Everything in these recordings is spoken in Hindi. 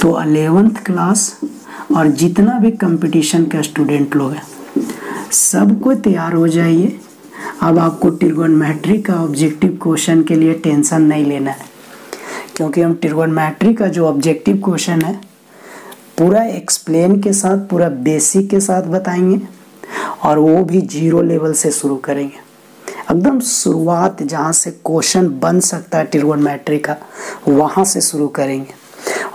तो 11th क्लास और जितना भी कंपटीशन का स्टूडेंट लोग हैं सबको तैयार हो जाइए। अब आपको ट्रिगोनोमेट्री का ऑब्जेक्टिव क्वेश्चन के लिए टेंशन नहीं लेना है, क्योंकि हम ट्रिगोनोमेट्री का जो ऑब्जेक्टिव क्वेश्चन है पूरा एक्सप्लेन के साथ, पूरा बेसिक के साथ बताएंगे और वो भी 0 लेवल से शुरू करेंगे। एकदम शुरुआत जहाँ से क्वेश्चन बन सकता है ट्रिगोनोमेट्री का वहाँ से शुरू करेंगे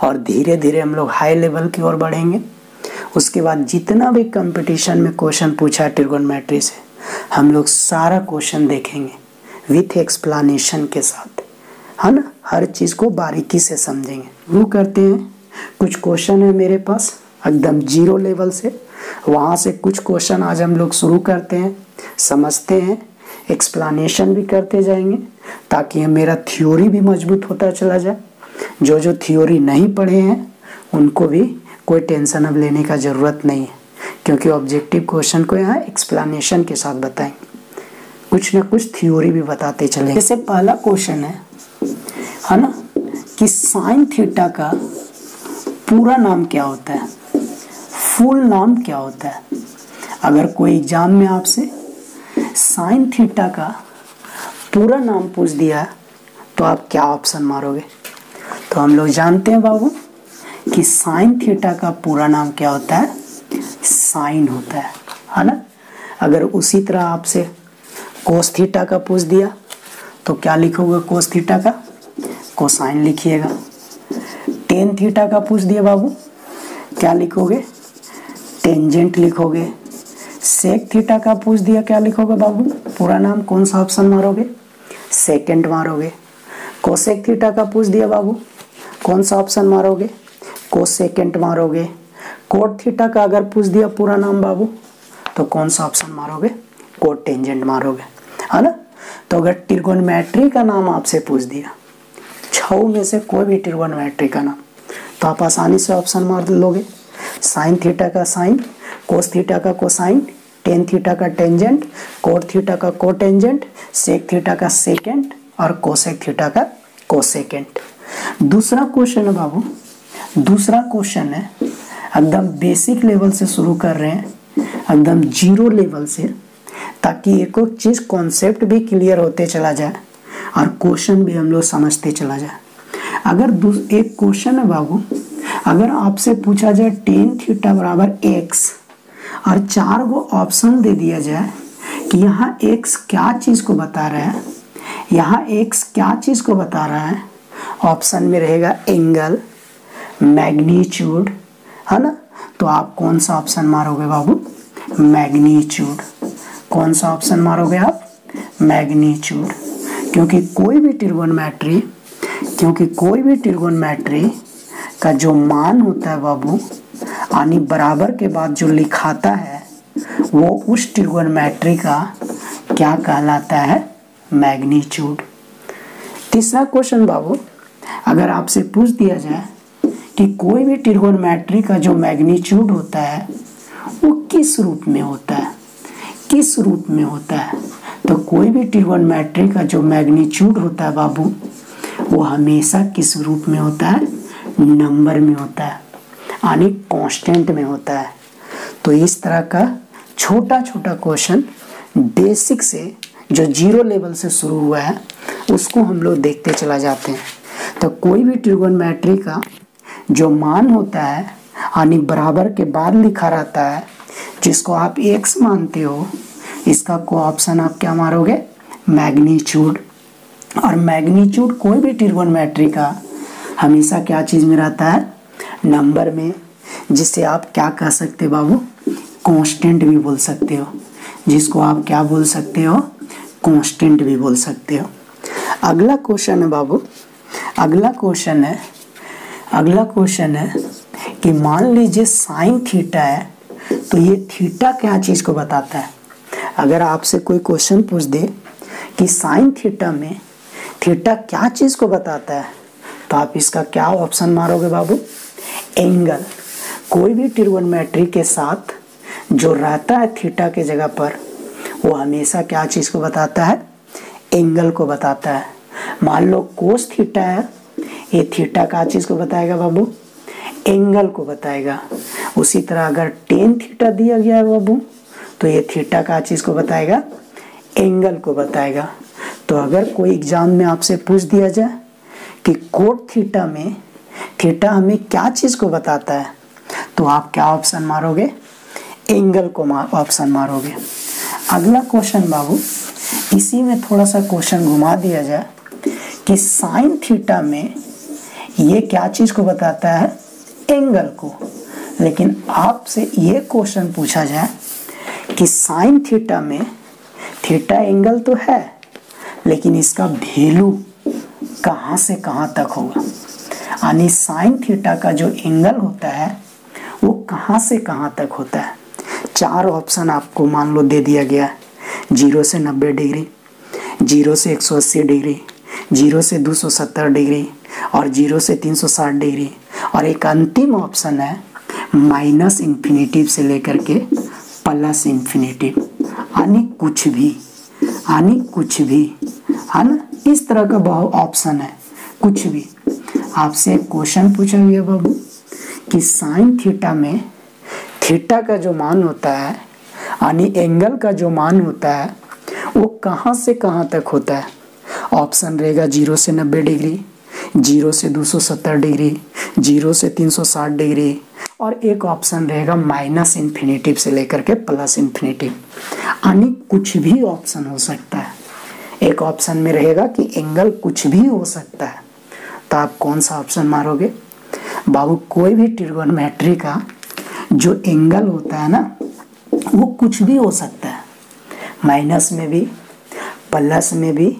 और धीरे धीरे हम लोग हाई लेवल की ओर बढ़ेंगे। उसके बाद जितना भी कंपटीशन में क्वेश्चन पूछा है ट्रिगोनोमेट्री से हम लोग सारा क्वेश्चन देखेंगे विथ एक्सप्लेनेशन के साथ, है ना। हर चीज़ को बारीकी से समझेंगे। शुरू करते हैं। कुछ क्वेश्चन है मेरे पास एकदम 0 लेवल से, वहाँ से कुछ क्वेश्चन आज हम लोग शुरू करते हैं, समझते हैं, एक्सप्लेनेशन भी करते जाएंगे ताकि मेरा थ्योरी भी मजबूत होता चला जाए। जो थ्योरी नहीं पढ़े हैं उनको भी कोई टेंशन अब लेने का ज़रूरत नहीं है, क्योंकि ऑब्जेक्टिव क्वेश्चन को यहाँ एक्सप्लेनेशन के साथ बताएंगे, कुछ ना कुछ थ्योरी भी बताते चलेंगे। जैसे पहला क्वेश्चन है ना, कि साइन थीटा का पूरा नाम क्या होता है, फुल नाम क्या होता है। अगर कोई एग्जाम में आपसे साइन थीटा का पूरा नाम पूछ दिया तो आप क्या ऑप्शन मारोगे। तो हम लोग जानते हैं बाबू कि साइन थीटा का पूरा नाम क्या होता है, साइन होता है ना। अगर उसी तरह आपसे कोस थीटा का पूछ दिया तो क्या लिखोगे, कोस थीटा का कोसाइन लिखिएगा। टेन थीटा का पूछ दिया बाबू क्या लिखोगे, टेंजेंट लिखोगे। सेक थीटा का पूछ दिया क्या लिखोगे बाबू, पूरा नाम कौन सा ऑप्शन मारोगे, सेकेंड मारोगे। कोसेक थीटा का पूछ दिया बाबू कौन सा ऑप्शन मारोगे, कोसेकेंड मारोगे। कोट थीटा का अगर पूछ दिया पूरा नाम बाबू तो कौन सा ऑप्शन मारोगे, कोट टेंजेंट मारोगे, है ना। तो अगर ट्रिगोनोमेट्री का नाम आपसे पूछ दिया, 6 में से कोई भी ट्रिगोनोमेट्री का नाम, तो आप आसानी से ऑप्शन मार लोगे। साइन थीटा का साइन, कोस थीटा का कोसाइन, टेन थीटा का टेंजेंट, कोट थीटा का कोटेंजेंट, सेक थीटा का सेकेंड और कोसेक थीटा का कोसेकेंड। दूसरा क्वेश्चन है बाबू, दूसरा क्वेश्चन है एकदम बेसिक लेवल से शुरू कर रहे हैं, एकदम 0 लेवल से, ताकि एक एक चीज़ कॉन्सेप्ट भी क्लियर होते चला जाए और क्वेश्चन भी हम लोग समझते चला जाए। अगर एक क्वेश्चन है बाबू, अगर आपसे पूछा जाए टेन थीटा बराबर x और 4 गो ऑप्शन दे दिया जाए कि यहाँ x क्या चीज़ को बता रहा है, यहाँ x क्या चीज़ को बता रहा है। ऑप्शन में रहेगा एंगल, मैग्नीट्यूड, है ना। तो आप कौन सा ऑप्शन मारोगे बाबू, मैग्नीट्यूड। कौन सा ऑप्शन मारोगे आप, मैग्नीट्यूड। क्योंकि कोई भी ट्रिगोनोमेट्री का जो मान होता है बाबू, यानी बराबर के बाद जो लिखाता है वो उस ट्रिगोनोमेट्री का क्या कहलाता है, मैग्नीट्यूड। तीसरा क्वेश्चन बाबू, अगर आपसे पूछ दिया जाए कि कोई भी ट्रिगोनोमेट्री का जो मैग्नीट्यूड होता है वो किस रूप में होता है, किस रूप में होता है, तो कोई भी ट्रिगोनोमेट्री का जो मैग्नीट्यूड होता है बाबू वो हमेशा किस रूप में होता है, नंबर में होता है, यानी कांस्टेंट में होता है। तो इस तरह का छोटा छोटा क्वेश्चन बेसिक से जो 0 लेवल से शुरू हुआ है उसको हम लोग देखते चला जाते हैं। तो कोई भी ट्रिगोनोमेट्री का जो मान होता है, यानी बराबर के बाद लिखा रहता है, जिसको आप x मानते हो, इसका को ऑप्शन आप क्या मारोगे, मैग्नीट्यूड। और मैग्नीट्यूड कोई भी ट्रिगोनोमेट्री का हमेशा क्या चीज़ में रहता है, नंबर में, जिसे आप क्या कह सकते हो बाबू, कांस्टेंट भी बोल सकते हो, जिसको आप क्या बोल सकते हो, कांस्टेंट भी बोल सकते हो। अगला क्वेश्चन है बाबू, अगला क्वेश्चन है कि मान लीजिए साइन थीटा है, तो ये थीटा क्या चीज़ को बताता है। अगर आपसे कोई क्वेश्चन पूछ दे कि साइन थीटा में थीटा क्या चीज़ को बताता है, तो आप इसका क्या ऑप्शन मारोगे बाबू, एंगल। कोई भी ट्रिगोनोमेट्री के साथ जो रहता है थीटा के जगह पर वो हमेशा क्या चीज़ को बताता है, एंगल को बताता है। मान लो कोस थीटा है, ये थीटा का चीज़ को बताएगा बाबू, एंगल को बताएगा। उसी तरह अगर टेन थीटा दिया गया है बाबू तो ये थीटा का चीज को बताएगा, एंगल को बताएगा। तो अगर कोई एग्जाम में आपसे पूछ दिया जाए कि कोट थीटा में थीटा हमें क्या चीज को बताता है, तो आप क्या ऑप्शन मारोगे, एंगल को ऑप्शन मारोगे। अगला क्वेश्चन बाबू, इसी में थोड़ा सा क्वेश्चन घुमा दिया जाए कि साइन थीटा में ये क्या चीज को बताता है, एंगल को। लेकिन आपसे ये क्वेश्चन पूछा जाए कि साइन थीटा में थीटा एंगल तो है, लेकिन इसका वैल्यू कहाँ से कहाँ तक होगा, यानी साइन थीटा का जो एंगल होता है वो कहाँ से कहाँ तक होता है। 4 ऑप्शन आपको मान लो दे दिया गया है, 0 से 90 डिग्री, 0 से 180 डिग्री, 0 से 270 डिग्री और 0 से 360 डिग्री, और एक अंतिम ऑप्शन है माइनस इन्फिनिटिव से लेकर के प्लस इन्फिनिटिव, यानी कुछ भी, है ना। इस तरह का बहुत ऑप्शन है, कुछ भी। आपसे एक क्वेश्चन पूछा गया बाबू कि साइन थीटा में थीटा का जो मान होता है, यानी एंगल का जो मान होता है, वो कहाँ से कहाँ तक होता है। ऑप्शन रहेगा 0 से 90 डिग्री, 0 से 270 डिग्री, 0 से 360 डिग्री, और एक ऑप्शन रहेगा माइनस इन्फिनिटिव से लेकर के प्लस इन्फिनिटिव, यानी कुछ भी ऑप्शन हो सकता है। एक ऑप्शन में रहेगा कि एंगल कुछ भी हो सकता है, तो आप कौन सा ऑप्शन मारोगे बाबू। कोई भी ट्रिगोनोमेट्री का जो एंगल होता है ना, वो कुछ भी हो सकता है, माइनस में भी, प्लस में भी,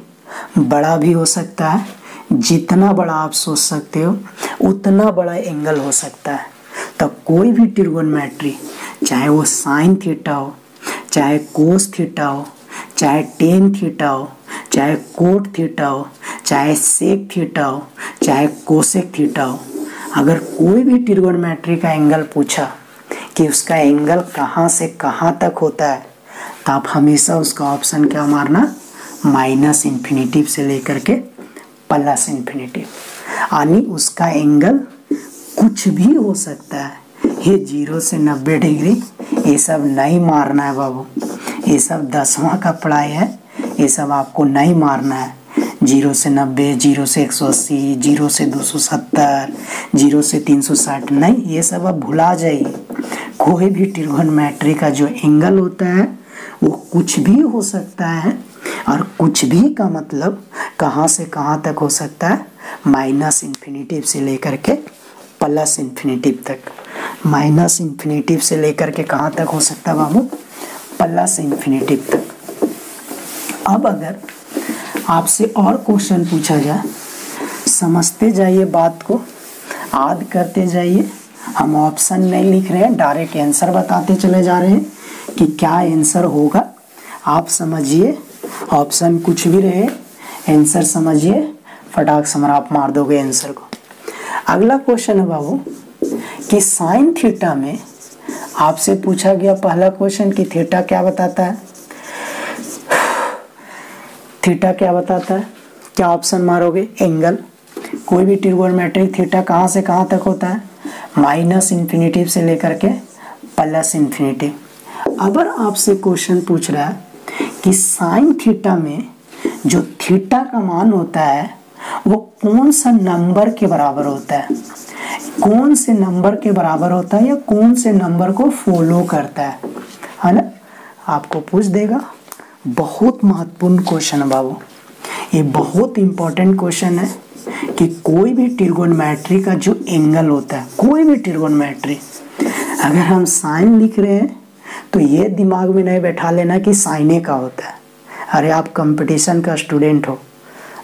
बड़ा भी हो सकता है। जितना बड़ा आप सोच सकते हो उतना बड़ा एंगल हो सकता है। तो कोई भी ट्रिगोनोमेट्री, चाहे वो साइन थीटा हो, चाहे कोस थीटा हो, चाहे टेन थीटा हो, चाहे कोट थीटा हो, चाहे सेक थीटा हो, चाहे कोसेक थीटा हो, अगर कोई भी ट्रिगोनोमेट्री का एंगल पूछा कि उसका एंगल कहाँ से कहाँ तक होता है, तो आप हमेशा उसका ऑप्शन क्या मारना, माइनस इन्फिनिटिव से लेकर के प्लस इन्फिनिटिव, यानी उसका एंगल कुछ भी हो सकता है। ये 0 से 90 डिग्री ये सब नहीं मारना है बाबू, ये सब 10वां का पढ़ाई है, ये सब आपको नहीं मारना है। 0 से 90, 0 से 180, 0 से 270, 0 से 360 नहीं, ये सब आप भुला जाइए। कोई भी ट्रिगोनोमेट्री का जो एंगल होता है वो कुछ भी हो सकता है, और कुछ भी का मतलब कहाँ से कहाँ तक हो सकता है, माइनस इन्फिनिटिव से लेकर के प्लस इन्फिनिटिव तक। माइनस इन्फिनिटिव से लेकर के कहाँ तक हो सकता है बाबू, प्लस इन्फिनिटिव तक। अब अगर आपसे और क्वेश्चन पूछा जाए, समझते जाइए बात को, याद करते जाइए। हम ऑप्शन नहीं लिख रहे हैं, डायरेक्ट आंसर बताते चले जा रहे हैं कि क्या आंसर होगा। आप समझिए, ऑप्शन कुछ भी रहे, आंसर समझिए, फटाक से आप मार दोगे आंसर को। अगला क्वेश्चन है बाबू कि साइन थीटा में आपसे पूछा गया पहला क्वेश्चन कि थीटा क्या बताता है, थीटा क्या बताता है, क्या ऑप्शन मारोगे, एंगल। कोई भी ट्रिगोनोमेट्री थीटा कहाँ से कहाँ तक होता है, माइनस इन्फिनिटिव से लेकर के प्लस इन्फिनिटिव। अगर आपसे क्वेश्चन पूछ रहा है कि साइन थीटा में जो थीटा का मान होता है वो कौन सा नंबर के बराबर होता है, कौन से नंबर के बराबर होता है या कौन से नंबर को फॉलो करता है ना, आपको पूछ देगा। बहुत महत्वपूर्ण क्वेश्चन है बाबू, ये बहुत इंपॉर्टेंट क्वेश्चन है कि कोई भी ट्रिगोनोमेट्री का जो एंगल होता है, कोई भी ट्रिगोनोमेट्री, अगर हम साइन लिख रहे हैं तो ये दिमाग में नहीं बैठा लेना कि साइने का होता है। अरे आप कंपटीशन का स्टूडेंट हो,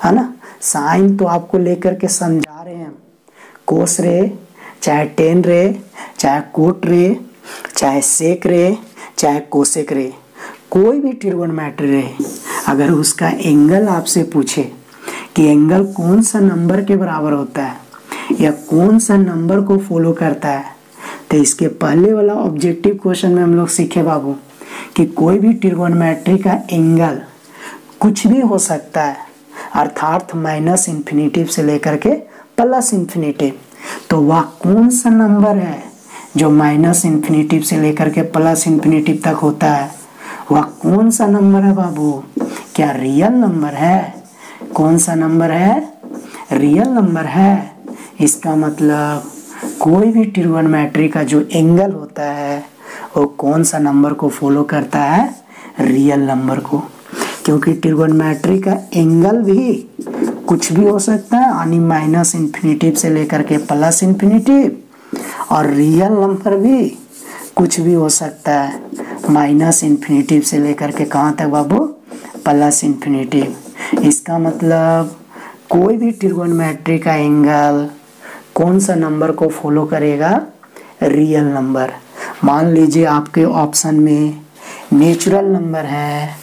है ना, साइन तो आपको लेकर के समझा रहे हैं। कोस रे, चाहे टेन रे, चाहे कोट रे, चाहे सेक रे, चाहे कोसेक रे, कोई भी ट्रिगोनोमेट्री रहे, अगर उसका एंगल आपसे पूछे कि एंगल कौन सा नंबर के बराबर होता है या कौन सा नंबर को फॉलो करता है, तो इसके पहले वाला ऑब्जेक्टिव क्वेश्चन में हम लोग सीखे बाबू कि कोई भी ट्रिगोनोमेट्री का एंगल कुछ भी हो सकता है, अर्थात माइनस इन्फिनिटिव से लेकर के प्लस इन्फिनिटिव। तो वह कौन सा नंबर है जो माइनस इन्फिनिटिव से लेकर के प्लस इन्फिनिटिव तक होता है? वह कौन सा नंबर है बाबू? क्या रियल नंबर है? कौन सा नंबर है? रियल नंबर है। इसका मतलब कोई भी ट्रिगोनोमेट्री का जो एंगल होता है वो कौन सा नंबर को फॉलो करता है? रियल नंबर को। क्योंकि ट्रिगोनोमेट्री का एंगल भी कुछ भी हो सकता है, यानी माइनस इन्फिनिटिव से लेकर के प्लस इन्फिनिटिव, और रियल नंबर भी कुछ भी हो सकता है, माइनस इन्फिनिटिव से लेकर के कहाँ तक बाबू? Plus infinitive. इसका मतलब कोई भी ट्रिगोनोमेट्री का एंगल कौन सा नंबर को फॉलो करेगा? Real number. मान लीजिए आपके ऑप्शन में नेचुरल नंबर है,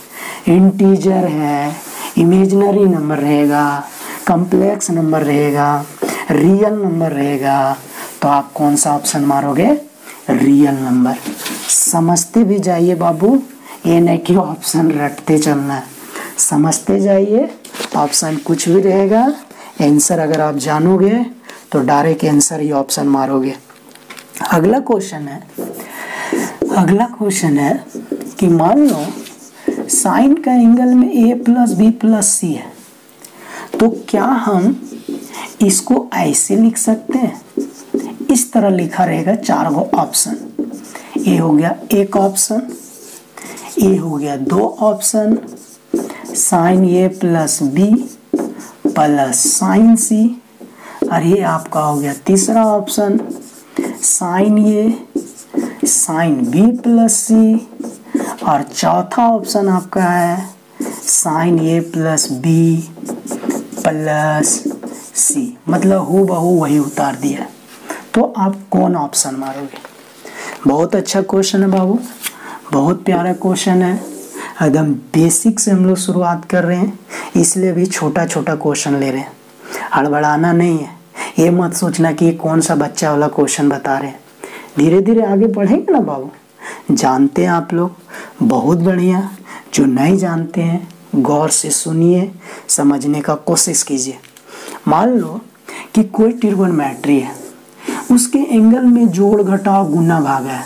इंटीजर है, इमेजिनरी नंबर रहेगा, कॉम्प्लेक्स नंबर रहेगा, रियल नंबर रहेगा, तो आप कौन सा ऑप्शन मारोगे? Real number. समझते भी जाइए बाबू, ये नहीं कि ऑप्शन रटते चलना है, समझते जाइए। ऑप्शन कुछ भी रहेगा, आंसर अगर आप जानोगे तो डायरेक्ट आंसर ही ऑप्शन मारोगे। अगला क्वेश्चन है कि मान लो साइन का एंगल में a प्लस बी प्लस सी है, तो क्या हम इसको ऐसे लिख सकते हैं? इस तरह लिखा रहेगा, 4 गो ऑप्शन। ए हो गया एक ऑप्शन, ए हो गया 2 ऑप्शन, साइन ए प्लस बी प्लस साइन सी, और ये आपका हो गया तीसरा ऑप्शन, साइन ए साइन बी प्लस सी, और चौथा ऑप्शन आपका है साइन ए प्लस बी प्लस सी। मतलब हूबहू वही उतार दिया। तो आप कौन ऑप्शन मारोगे? बहुत अच्छा क्वेश्चन है बाबू, बहुत प्यारा क्वेश्चन है। एकदम बेसिक से हम लोग शुरुआत कर रहे हैं, इसलिए भी छोटा छोटा क्वेश्चन ले रहे हैं, हड़बड़ाना नहीं है। ये मत सोचना कि ये कौन सा बच्चा वाला क्वेश्चन बता रहे हैं। धीरे धीरे आगे बढ़ेंगे ना बाबू। जानते हैं आप लोग, बहुत बढ़िया। जो नहीं जानते हैं गौर से सुनिए, समझने का कोशिश कीजिए। मान लो कि कोई ट्रिगोनोमेट्री है, उसके एंगल में जोड़ घटाव गुना भागा है,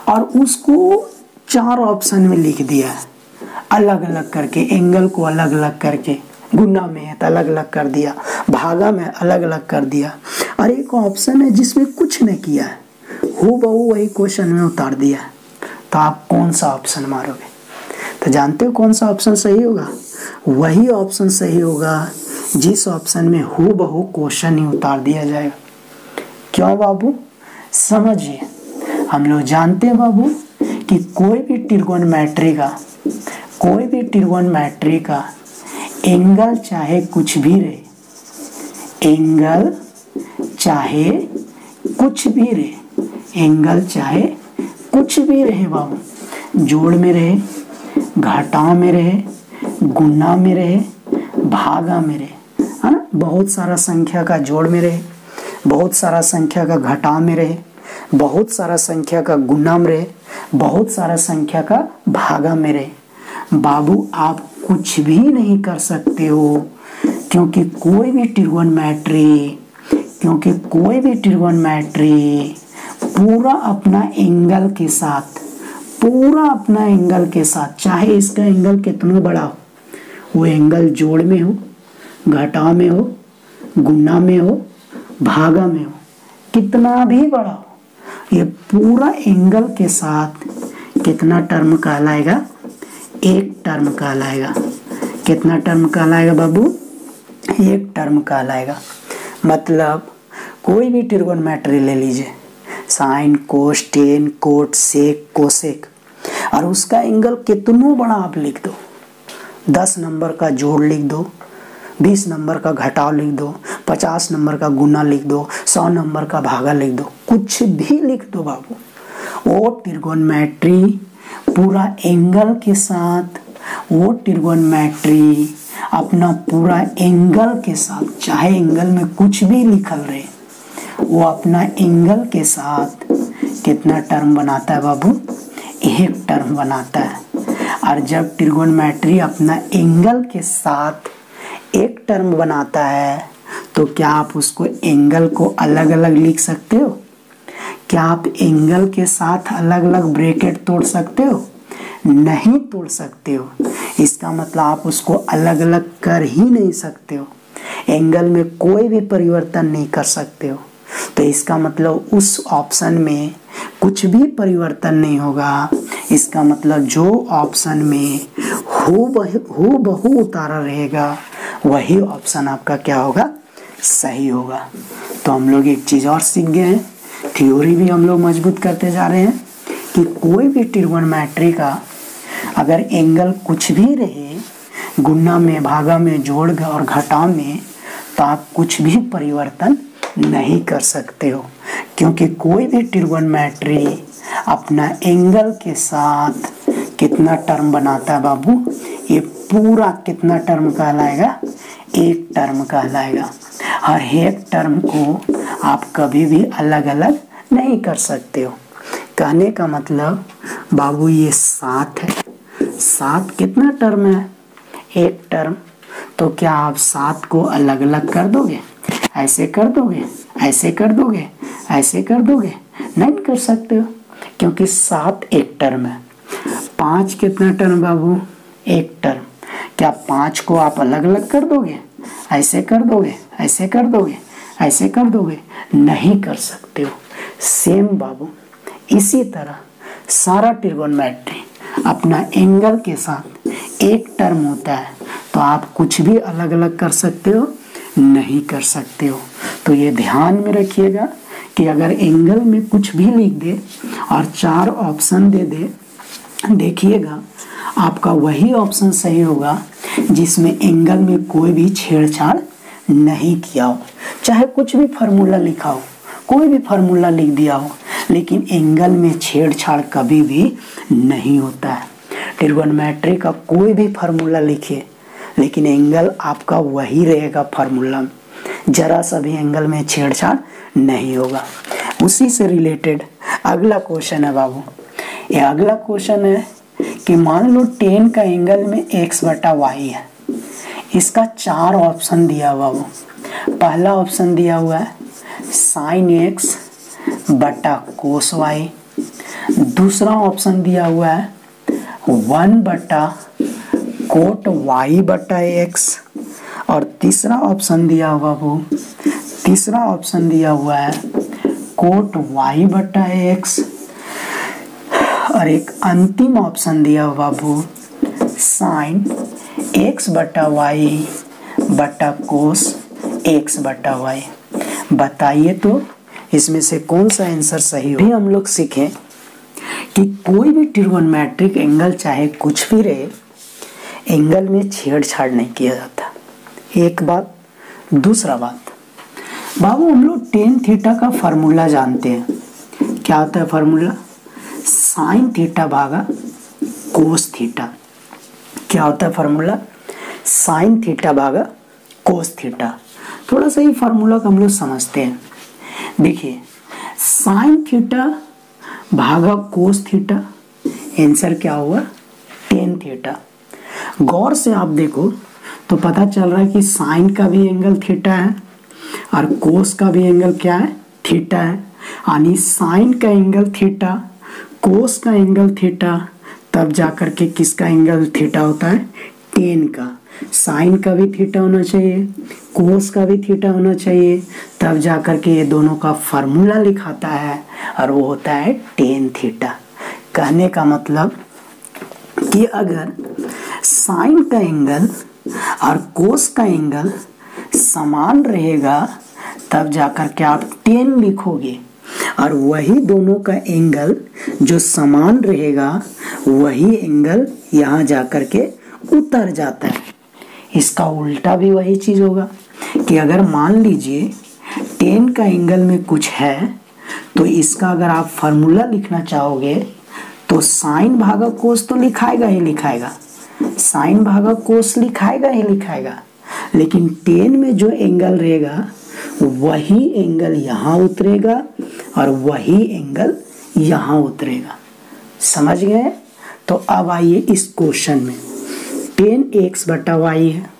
और उसको 4 ऑप्शन में लिख दिया है, अलग अलग करके, एंगल को अलग अलग करके, गुना में है तो अलग अलग कर दिया, भागा में अलग अलग कर दिया, और एक ऑप्शन है जिसमें कुछ नहीं किया है, हूबहू वही क्वेश्चन में उतार दिया है। तो आप कौन सा ऑप्शन मारोगे? तो जानते हो कौन सा ऑप्शन सही होगा? वही ऑप्शन सही होगा जिस ऑप्शन में हूबहू क्वेश्चन ही उतार दिया जाएगा। क्यों बाबू? समझिए। हम लोग जानते हैं बाबू कि कोई भी ट्रिगोनोमेट्री का एंगल चाहे कुछ भी रहे, एंगल चाहे कुछ भी रहे बाबू, जोड़ में रहे, घटाव में रहे, गुना में रहे, भागा में रहे, है ना। बहुत सारा संख्या का जोड़ में रहे, बहुत सारा संख्या का घटाव में रहे, बहुत सारा संख्या का गुना में रहे, बहुत सारा संख्या का भागा में रहे। बाबू आप कुछ भी नहीं कर सकते हो, क्योंकि कोई भी ट्रिगोनोमेट्री पूरा अपना एंगल के साथ, चाहे इसका एंगल कितना बड़ा हो, वो एंगल जोड़ में हो, घटाव में हो, गुना में हो, भागा में हो, कितना भी बड़ा हो, ये पूरा एंगल के साथ कितना टर्म कहलाएगा? एक टर्म कहलाएगा। कितना टर्म कहलाएगा बाबू? एक टर्म कहलाएगा। मतलब कोई भी ट्रिगोनोमेट्री ले लीजिए, साइन, कोस, टेन, कोट, सेक, कोसेक, और उसका एंगल कितना बड़ा आप लिख दो, 10 नंबर का जोड़ लिख दो, 20 नंबर का घटाव लिख दो, 50 नंबर का गुना लिख दो, 100 नंबर का भागा लिख दो, कुछ भी लिख दो बाबू, वो ट्रिगोनोमेट्री पूरा एंगल के साथ, वो ट्रिगोनोमेट्री अपना पूरा एंगल के साथ, चाहे एंगल में कुछ भी लिखल रहे, वो अपना एंगल के साथ कितना टर्म बनाता है बाबू? एक टर्म बनाता है। और जब ट्रिगोनोमेट्री अपना एंगल के साथ एक टर्म बनाता है तो क्या आप उसको एंगल को अलग अलग लिख सकते हो? क्या आप एंगल के साथ अलग अलग ब्रैकेट तोड़ सकते हो? नहीं तोड़ सकते हो। इसका मतलब आप उसको अलग अलग कर ही नहीं सकते हो। एंगल में कोई भी परिवर्तन नहीं कर सकते हो। तो इसका मतलब उस ऑप्शन में कुछ भी परिवर्तन नहीं होगा। इसका मतलब जो ऑप्शन में हूबहू उतारा रहेगा वही ऑप्शन आपका क्या होगा? सही होगा। तो हम लोग एक चीज़ और सीख गए हैं, थ्योरी भी हम लोग मजबूत करते जा रहे हैं कि कोई भी ट्रिगोनोमेट्री का अगर एंगल कुछ भी रहे, गुणा में, भागा में, जोड़ और घटाव में, तो आप कुछ भी परिवर्तन नहीं कर सकते हो, क्योंकि कोई भी ट्रिगोनोमेट्री अपना एंगल के साथ कितना टर्म बनाता है बाबू? ये पूरा कितना टर्म कहलाएगा? एक टर्म कहलाएगा। हर एक टर्म को आप कभी भी अलग अलग नहीं कर सकते हो। कहने का मतलब बाबू ये 7 है, 7 कितना टर्म है? एक टर्म। तो क्या आप 7 को अलग अलग कर दोगे? ऐसे कर दोगे, ऐसे कर दोगे, ऐसे कर दोगे? नहीं कर सकते हो, क्योंकि 7 एक टर्म है। 5 कितना टर्म बाबू? एक टर्म। क्या 5 को आप अलग अलग कर दोगे? ऐसे कर दोगे, ऐसे कर दोगे, ऐसे कर दोगे? नहीं कर सकते हो। सेम बाबू इसी तरह सारा ट्रिगोनोमेट्री अपना एंगल के साथ एक टर्म होता है, तो आप कुछ भी अलग अलग कर सकते हो? नहीं कर सकते हो। तो ये ध्यान में रखिएगा कि अगर एंगल में कुछ भी लिख दे और 4 ऑप्शन दे दे, देखिएगा आपका वही ऑप्शन सही होगा जिसमें एंगल में कोई भी छेड़छाड़ नहीं किया हो। चाहे कुछ भी फार्मूला लिखा हो, कोई भी फार्मूला लिख दिया हो, लेकिन एंगल में छेड़छाड़ कभी भी नहीं होता है। ट्रिगोनोमेट्री का कोई भी फार्मूला लिखिए, लेकिन एंगल आपका वही रहेगा फार्मूला में, जरा सा भी एंगल में छेड़छाड़ नहीं होगा। उसी से रिलेटेड अगला क्वेश्चन है बाबू। ये अगला क्वेश्चन है कि मान लो 10 का एंगल में x/y है। इसका 4 ऑप्शन दिया हुआ वो। पहला ऑप्शन दिया हुआ है sin x बटा cos y। दूसरा ऑप्शन दिया हुआ है 1 बटा कोट y बटा x। और तीसरा ऑप्शन दिया हुआ है कोट y बटा x। और एक अंतिम ऑप्शन दिया हुआ बाबू साइन x बटा y बटा कोस x बटा y। बताइए तो इसमें से कौन सा आंसर सही हो? भी हम लोग सीखें कि कोई भी ट्रिगोनोमेट्रिक एंगल चाहे कुछ भी रहे, एंगल में छेड़छाड़ नहीं किया जाता। एक बात। दूसरा बात बाबू, हम लोग टेन थीटा का फार्मूला जानते हैं। क्या होता है फार्मूला? साइन थीटा भागा कोस थीटा। क्या होता है फार्मूला? साइन थीटा भागा कोस थीटा। थोड़ा सा ये फार्मूला को हम लोग समझते हैं। देखिए, साइन थीटा भागा कोस थीटा, आंसर क्या हुआ? Tan theta. गौर से आप देखो तो पता चल रहा है कि साइन का भी एंगल थीटा है और कोस का भी एंगल क्या है? थीटा है। यानी साइन का एंगल थीटा, कोस का एंगल थीटा, तब जाकर के किसका एंगल थीटा होता है? टेन का। साइन का भी थीटा होना चाहिए, कोस का भी थीटा होना चाहिए, तब जाकर के ये दोनों का फार्मूला लिखाता है और वो होता है टेन थीटा। कहने का मतलब कि अगर साइन का एंगल और कोस का एंगल समान रहेगा, तब जाकर के आप टेन लिखोगे, और वही दोनों का एंगल जो समान रहेगा वही एंगल यहाँ जाकर के उतर जाता है। इसका उल्टा भी वही चीज होगा कि अगर मान लीजिए टेन का एंगल में कुछ है, तो इसका अगर आप फार्मूला लिखना चाहोगे तो साइन भागा कोस तो लिखाएगा ही लिखाएगा, साइन भागा कोस लिखाएगा ही लिखाएगा, लेकिन टेन में जो एंगल रहेगा वही एंगल यहाँ उतरेगा और वही एंगल यहाँ उतरेगा। समझ गए? तो अब आइए इस क्वेश्चन में, टेन x बटा वाई है।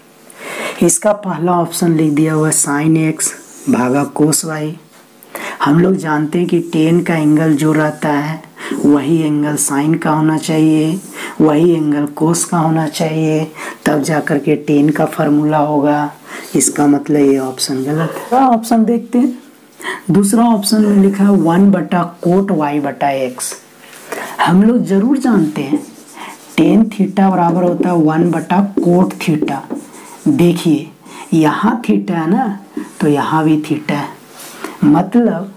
इसका पहला ऑप्शन लिख दिया हुआ है साइन एक्स भागा कोस वाई। हम लोग जानते हैं कि टेन का एंगल जो रहता है वही एंगल साइन का होना चाहिए, वही एंगल कोस का होना चाहिए, तब जाकर के टेन का फार्मूला होगा। इसका मतलब ये ऑप्शन गलत है। ऑप्शन देखते हैं। दूसरा ऑप्शन में लिखा है 1/कोट वाई बटा एक्स। हम लोग जरूर जानते हैं टेन थीटा बराबर होता है 1/कोट थीटा। देखिए यहाँ थीटा है ना, तो यहाँ भी थीटा है, मतलब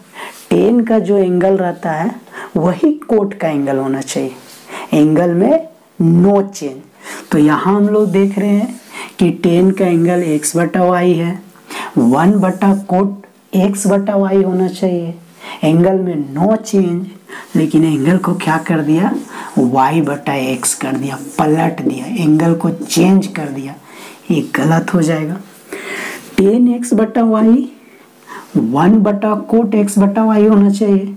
टेन का जो एंगल रहता है वही कोट का एंगल होना चाहिए, एंगल में नो चेंज। तो यहाँ हम लोग देख रहे हैं कि टेन का एंगल x/y है, 1/कोट x/y होना चाहिए, एंगल में नो चेंज, लेकिन एंगल को क्या कर दिया, y/x कर दिया, पलट दिया, एंगल को चेंज कर दिया। ये गलत हो जाएगा। टेन x/y 1/कोट x/y होना चाहिए,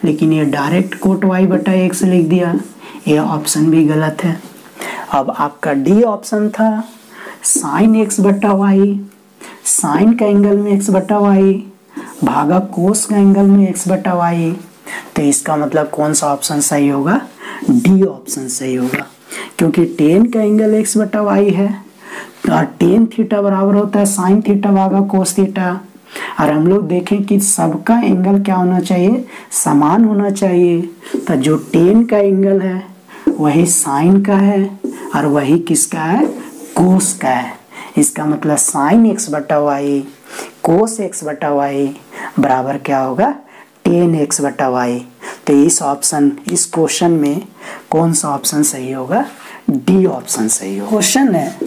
लेकिन ये डायरेक्ट कोट y/x लिख दिया, ये ऑप्शन भी गलत है। अब आपका डी ऑप्शन था साइन x/y, साइन का एंगल में x/y भागा कोस का एंगल में x/y। तो इसका मतलब कौन सा ऑप्शन सही होगा, डी ऑप्शन सही होगा, क्योंकि टेन का एंगल x/y है और टेन थीटा बराबर होता है साइन थीटा भागा कोस थीटा। और हम लोग देखें कि सबका एंगल क्या होना चाहिए, समान होना चाहिए। तो जो टेन का एंगल है वही साइन का है और वही किसका है, कोस का है। इसका मतलब साइन x/y कोस x/y बराबर क्या होगा, टेन x/y। तो इस क्वेश्चन में कौन सा ऑप्शन सही होगा, डी ऑप्शन सही होगा। क्वेश्चन है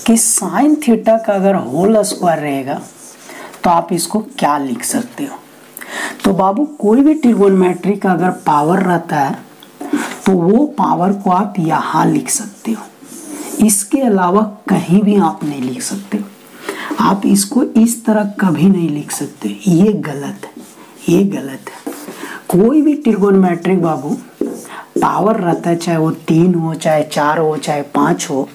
कि साइन थीटा का अगर होल स्क्वायर रहेगा तो आप इसको क्या लिख सकते हो। तो बाबू कोई भी ट्रिगोनोमेट्री का अगर पावर रहता है तो वो पावर को आप यहाँ लिख सकते हो, इसके अलावा कहीं भी आप नहीं लिख सकते हो। आप इसको इस तरह कभी नहीं लिख सकते, ये गलत है, ये गलत है। कोई भी ट्रिगोनोमेट्रिक बाबू पावर रहता है, चाहे वो 3 हो, चाहे 4 हो, चाहे 5 हो,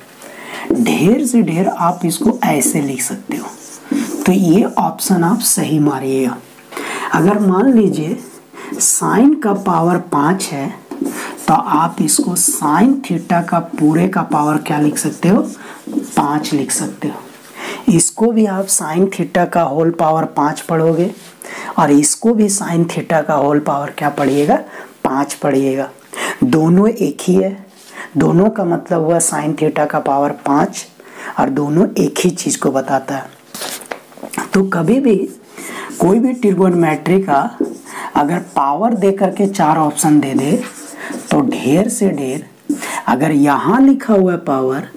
ढेर से ढेर आप इसको ऐसे लिख सकते हो। तो ये ऑप्शन आप सही मारिएगा। अगर मान लीजिए साइन का पावर 5 है तो आप इसको साइन थीटा का पूरे का पावर क्या लिख सकते हो, 5 लिख सकते हो। इसको भी आप साइन थीटा का होल पावर 5 पढ़ोगे और इसको भी साइन थीटा का होल पावर क्या पढ़िएगा, 5 पढ़िएगा। दोनों एक ही है, दोनों का मतलब हुआ साइन थीटा का पावर 5 और दोनों एक ही चीज को बताता है। तो कभी भी कोई भी ट्रिगोनोमेट्री का अगर पावर दे करके 4 ऑप्शन दे दे तो ढेर से ढेर अगर यहाँ लिखा हुआ है पावर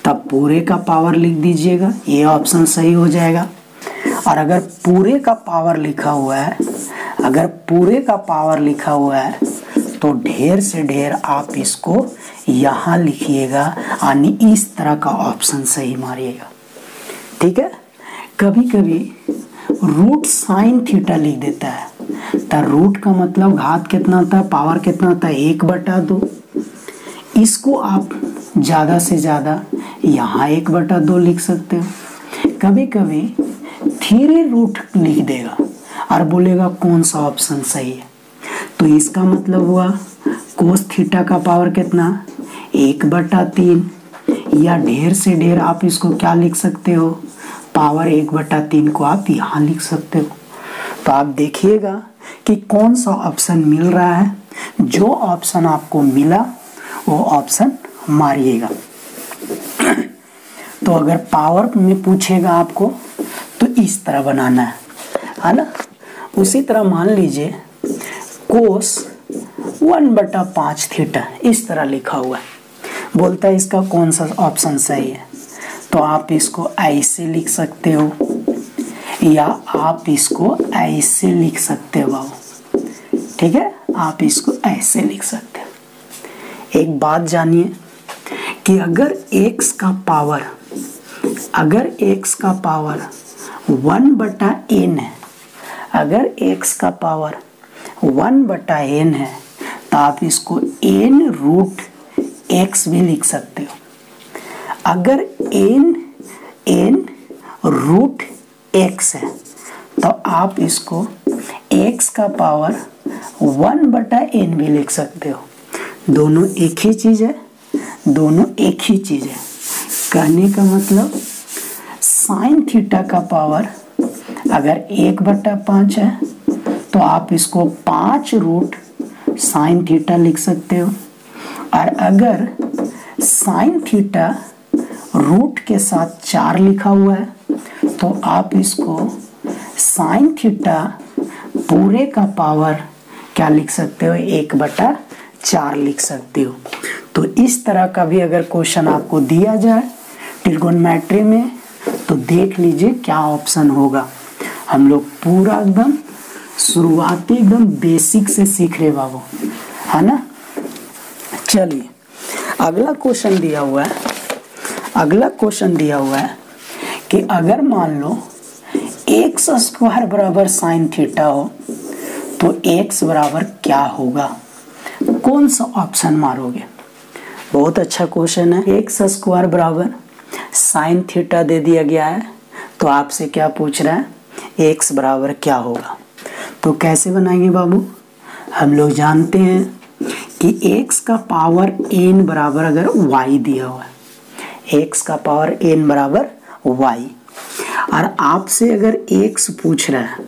तब पूरे का पावर लिख दीजिएगा, ये ऑप्शन सही हो जाएगा। और अगर पूरे का पावर लिखा हुआ है, अगर पूरे का पावर लिखा हुआ है तो ढेर से ढेर आप इसको यहाँ लिखिएगा, यानी इस तरह का ऑप्शन सही मारिएगा। ठीक है। कभी कभी रूट साइन थीटा लिख देता है, तो रूट का मतलब घात कितना होता है, पावर कितना होता है, 1/2। इसको आप ज़्यादा से ज़्यादा यहाँ 1/2 लिख सकते हो। कभी कभी 3 रूट लिख देगा और बोलेगा कौन सा ऑप्शन सही है। तो इसका मतलब हुआ कोस थीटा का पावर कितना, 1/3, या ढेर से ढेर आप इसको क्या लिख सकते हो, पावर 1/3 को आप यहाँ लिख सकते हो। तो आप देखिएगा कि कौन सा ऑप्शन मिल रहा है, जो ऑप्शन आपको मिला वो ऑप्शन मारिएगा। तो अगर पावर में पूछेगा आपको तो इस तरह बनाना है ना। उसी तरह मान लीजिए कोस 1/5 थीटा इस तरह लिखा हुआ है, बोलता है इसका कौन सा ऑप्शन सही है। तो आप इसको ऐसे लिख सकते हो या आप इसको ऐसे लिख सकते हो बाबू। ठीक है, आप इसको ऐसे लिख सकते हो। एक बात जानिए कि अगर x का पावर 1/n है, अगर x का पावर 1/n है तो आप इसको n√x भी लिख सकते हो। अगर n रूट x है, तो आप इसको x का पावर 1/n भी लिख सकते हो। दोनों एक ही चीज़ है, दोनों एक ही चीज़ है। कहने का मतलब साइन थीटा का पावर अगर 1/5 है तो आप इसको 5 रूट साइन थीटा लिख सकते हो। और अगर साइन थीटा रूट के साथ 4 लिखा हुआ है तो आप इसको साइन थीटा पूरे का पावर क्या लिख सकते हो, 1/4 लिख सकते हो। तो इस तरह का भी अगर क्वेश्चन आपको दिया जाए ट्रिगोनोमेट्री में तो देख लीजिए क्या ऑप्शन होगा। हम लोग पूरा एकदम शुरुआती एकदम बेसिक से सीख रहे बाबू, है ना। चलिए अगला क्वेश्चन दिया हुआ है, अगला क्वेश्चन दिया हुआ है कि अगर मान लो एक्स स्क्वायर बराबर साइन थीटा हो तो एक्स बराबर क्या होगा, कौन सा ऑप्शन मारोगे। बहुत अच्छा क्वेश्चन है। एक्स स्क्वायर बराबर साइन थीटा दे दिया गया है तो आपसे क्या पूछ रहा है, एक्स बराबर क्या होगा। तो कैसे बनाएंगे बाबू, हम लोग जानते हैं कि x का पावर n बराबर अगर y दिया हुआ है, x का पावर n बराबर y, और आपसे अगर x पूछ रहा है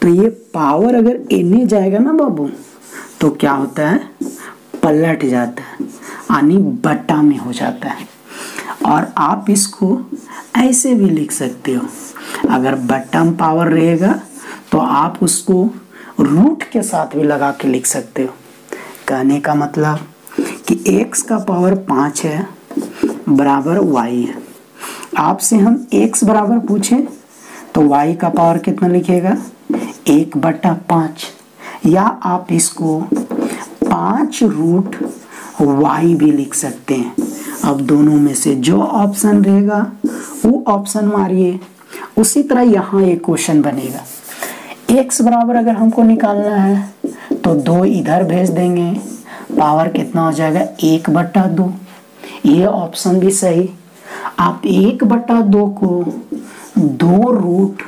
तो ये पावर अगर n जाएगा ना बाबू तो क्या होता है, पलट जाता है, यानी बटा में हो जाता है। और आप इसको ऐसे भी लिख सकते हो, अगर बटा में पावर रहेगा तो आप उसको रूट के साथ भी लगा के लिख सकते हो। कहने का मतलब कि x का पावर 5 है बराबर y है। आपसे हम x बराबर पूछे तो y का पावर कितना लिखेगा, 1/5, या आप इसको 5 रूट y भी लिख सकते हैं। अब दोनों में से जो ऑप्शन रहेगा वो ऑप्शन मारिए। उसी तरह यहाँ एक क्वेश्चन बनेगा, x बराबर अगर हमको निकालना है तो 2 इधर भेज देंगे, पावर कितना हो जाएगा, 1/2। ये ऑप्शन भी सही। आप 1/2 को 2 रूट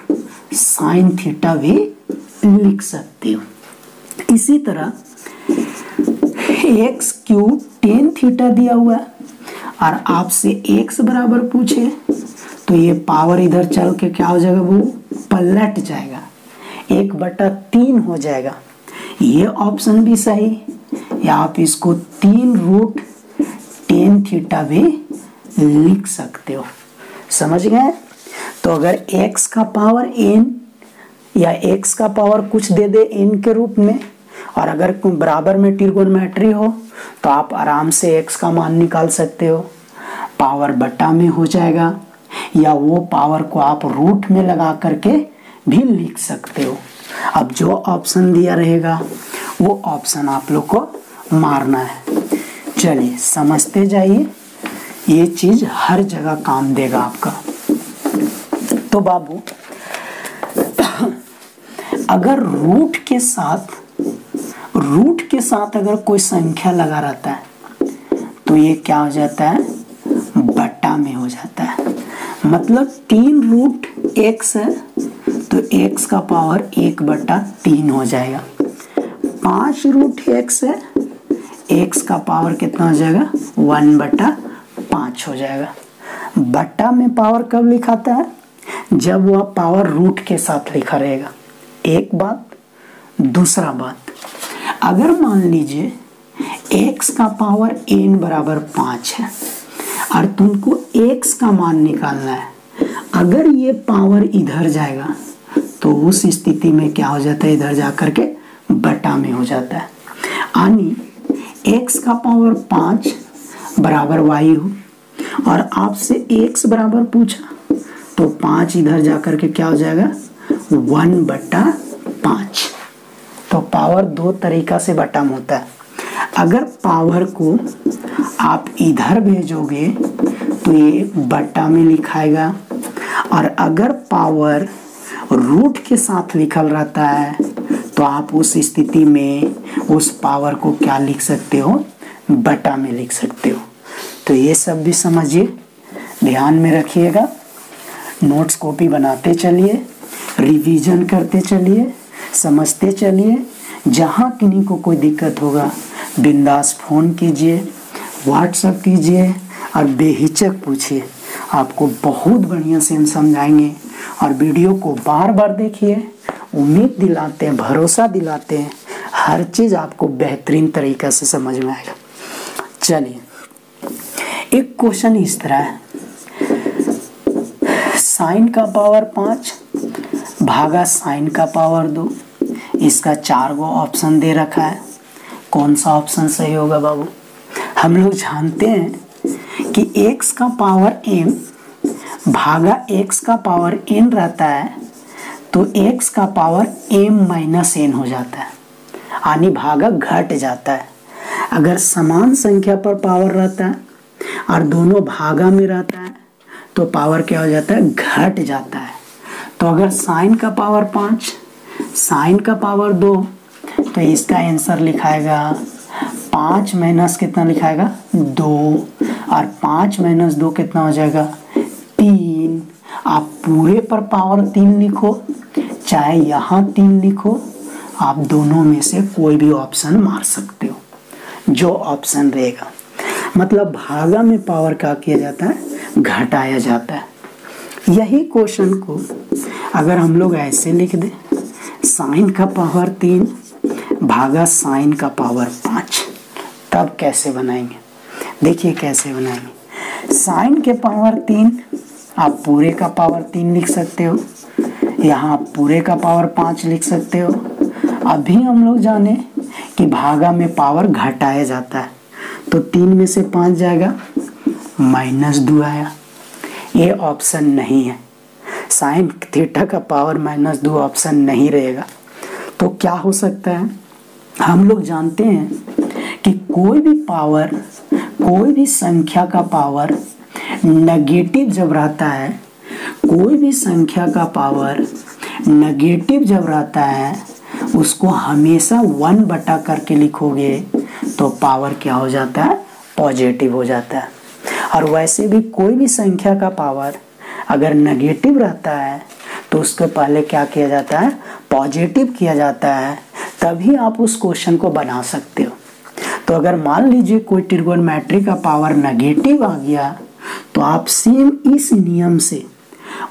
साइन थीटा भी लिख सकते हो। इसी तरह x क्यूब टेन थीटा दिया हुआ है और आपसे x बराबर पूछे तो ये पावर इधर चल के क्या हो जाएगा, वो पलट जाएगा, 1/3 हो जाएगा। ये ऑप्शन भी सही, या आप इसको 3 रूट टेन थीटा भी लिख सकते हो। समझ गए। तो अगर x का पावर n या x का पावर कुछ दे दे n के रूप में, और अगर बराबर में ट्रिगोनोमेट्री हो तो आप आराम से x का मान निकाल सकते हो, पावर बटा में हो जाएगा, या वो पावर को आप रूट में लगा करके भी लिख सकते हो। अब जो ऑप्शन दिया रहेगा वो ऑप्शन आप लोग को मारना है। चलिए समझते जाइए, ये चीज हर जगह काम देगा आपका। तो बाबू अगर रूट के साथ अगर कोई संख्या लगा रहता है तो ये क्या हो जाता है, बटा में हो जाता है। मतलब 3 रूट x है तो x का पावर 1/3 हो जाएगा। 5 रूट x है, x का पावर कितना हो जाएगा, 1/5 हो जाएगा। बटा में पावर कब लिखाता है, जब वह पावर रूट के साथ लिखा रहेगा। एक बात। दूसरा बात, अगर मान लीजिए x का पावर n बराबर 5 है और तुमको x का मान निकालना है, अगर ये पावर इधर जाएगा तो उस स्थिति में क्या हो जाता है, इधर जाकर के बटा में हो जाता है। यानी x का पावर 5 बराबर y रूट, और आपसे x बराबर पूछा तो 5 इधर जाकर के क्या हो जाएगा, 1/5। तो पावर 2 तरीका से बटा में होता है। अगर पावर को आप इधर भेजोगे तो ये बटा में लिखाएगा, और अगर पावर रूट के साथ लिखल रहता है तो आप उस स्थिति में उस पावर को क्या लिख सकते हो, बटा में लिख सकते हो। तो ये सब भी समझिए, ध्यान में रखिएगा। नोट्स कॉपी बनाते चलिए, रिवीजन करते चलिए, समझते चलिए। जहाँ किन्हीं को कोई दिक्कत होगा बिंदास फ़ोन कीजिए, व्हाट्सएप कीजिए और बेहिचक पूछिए। आपको बहुत बढ़िया से हम समझाएंगे। और वीडियो को बार बार देखिए। उम्मीद दिलाते हैं, भरोसा दिलाते हैं, हर चीज़ आपको बेहतरीन तरीक़ा से समझ में आएगा। चलिए, एक क्वेश्चन इस तरह है, साइन का पावर 5 भागा साइन का पावर 2। इसका 4 गो ऑप्शन दे रखा है। कौन सा ऑप्शन सही होगा बाबू? हम लोग जानते हैं कि x का पावर m भागा x का पावर n रहता है, तो x का पावर m माइनस n हो जाता है, यानी भागा घट जाता है। अगर समान संख्या पर पावर रहता है और दोनों भागा में रहता है तो पावर क्या हो जाता है? घट जाता है। तो अगर साइन का पावर 5 साइन का पावर 2, तो इसका आंसर लिखाएगा 5 माइनस कितना लिखाएगा? 2। और 5 माइनस 2 कितना हो जाएगा? 3। आप पूरे पर पावर 3 लिखो, चाहे यहाँ 3 लिखो, आप दोनों में से कोई भी ऑप्शन मार सकते हो, जो ऑप्शन रहेगा। मतलब भागा में पावर क्या किया जाता है? घटाया जाता है। यही क्वेश्चन को अगर हम लोग ऐसे लिख दें, साइन का पावर 3 भागा साइन का पावर 5, तब कैसे बनाएंगे? देखिए कैसे बनाएंगे। साइन के पावर 3 आप पूरे का पावर 3 लिख सकते हो, यहाँ पूरे का पावर 5 लिख सकते हो। अभी हम लोग जाने कि भागा में पावर घटाया जाता है, तो 3 में से 5 जाएगा, -2 आया। ये ऑप्शन नहीं है। साइन थीटा का पावर -2 ऑप्शन नहीं रहेगा। तो क्या हो सकता है? हम लोग जानते हैं कि कोई भी पावर, कोई भी संख्या का पावर नेगेटिव जब रहता है, कोई भी संख्या का पावर नेगेटिव जब रहता है, उसको हमेशा 1 बटा करके लिखोगे तो पावर क्या हो जाता है? पॉजिटिव हो जाता है। और वैसे भी कोई भी संख्या का पावर अगर नेगेटिव रहता है तो उसके पहले क्या किया जाता है? पॉजिटिव किया जाता है, तभी आप उस क्वेश्चन को बना सकते हो। तो अगर मान लीजिए कोई ट्रिगोनोमेट्री का पावर नेगेटिव आ गया, तो आप सेम इस नियम से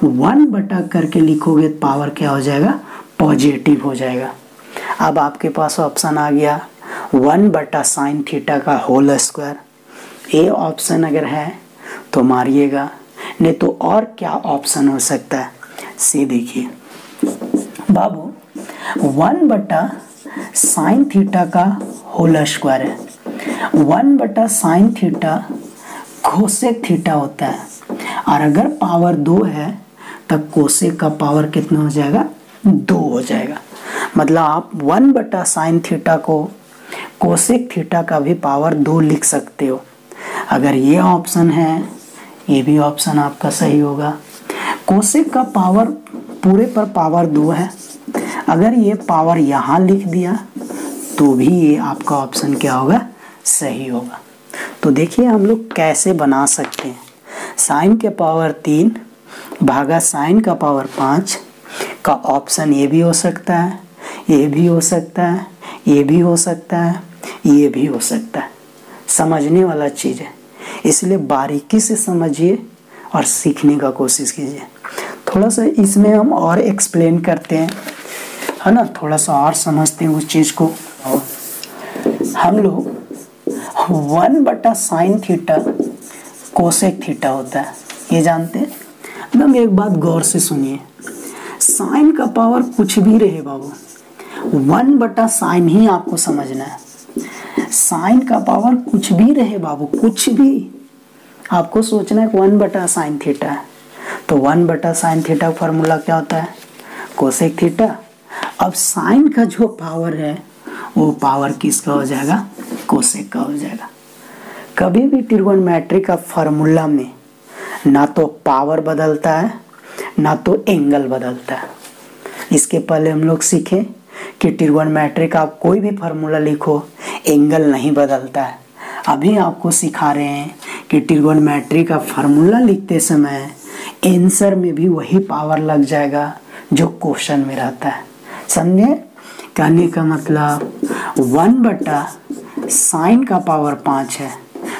1 बटा करके लिखोगे, पावर क्या हो जाएगा? पॉजिटिव हो जाएगा। अब आपके पास ऑप्शन आ गया 1 बटा साइन थीटा का होल स्क्वायर। ये ऑप्शन अगर है तो मारिएगा, नहीं तो और क्या ऑप्शन हो सकता है? से देखिए बाबू, 1 बटा साइन थीटा का होल स्क्वायर है। 1 बटा साइन थीटा कोसेक थीटा होता है, और अगर पावर 2 है तब कोसेक का पावर कितना हो जाएगा? 2 हो जाएगा। मतलब आप 1 बटा साइन थीटा को कोसेक थीटा का भी पावर 2 लिख सकते हो। अगर ये ऑप्शन है, ये भी ऑप्शन आपका सही होगा। कोसेक का पावर पूरे पर पावर 2 है, अगर ये पावर यहाँ लिख दिया तो भी ये आपका ऑप्शन क्या होगा? सही होगा। तो देखिए हम लोग कैसे बना सकते हैं। साइन के पावर 3 भागा साइन का पावर 5 का ऑप्शन ये भी हो सकता है, ये भी हो सकता है, ये भी हो सकता है, ये भी हो सकता है। समझने वाला चीज़ है, इसलिए बारीकी से समझिए और सीखने का कोशिश कीजिए। थोड़ा सा इसमें हम और एक्सप्लेन करते हैं, है ना, थोड़ा सा और समझते हैं उस चीज़ को। हम लोग 1 बटा साइन थीटा कोसेक थीटा होता है, ये जानते हैं। एकदम एक बात गौर से सुनिए, साइन का पावर कुछ भी रहे बाबू, 1 बटा साइन ही आपको समझना है। साइन का पावर कुछ भी रहे बाबू, कुछ भी आपको सोचना है कि 1 बटा साइन थीटा है, तो 1 बटा साइन थीटा का फॉर्मूला क्या होता है? Cosec theta. अब साइन का जो पावर है वो पावर किसका हो जाएगा? कोसेक का हो जाएगा। कभी भी ट्रिगोनोमेट्री का फॉर्मूला में ना तो पावर बदलता है ना तो एंगल बदलता है। इसके पहले हम लोग सीखें कि ट्रिगोनोमेट्री का आप कोई भी फार्मूला लिखो, एंगल नहीं बदलता है। अभी आपको सिखा रहे हैं कि ट्रिगोनोमेट्री का फार्मूला लिखते समय आंसर में भी वही पावर लग जाएगा जो क्वेश्चन में रहता है। समझे? कहने का मतलब 1/sin का पावर 5 है,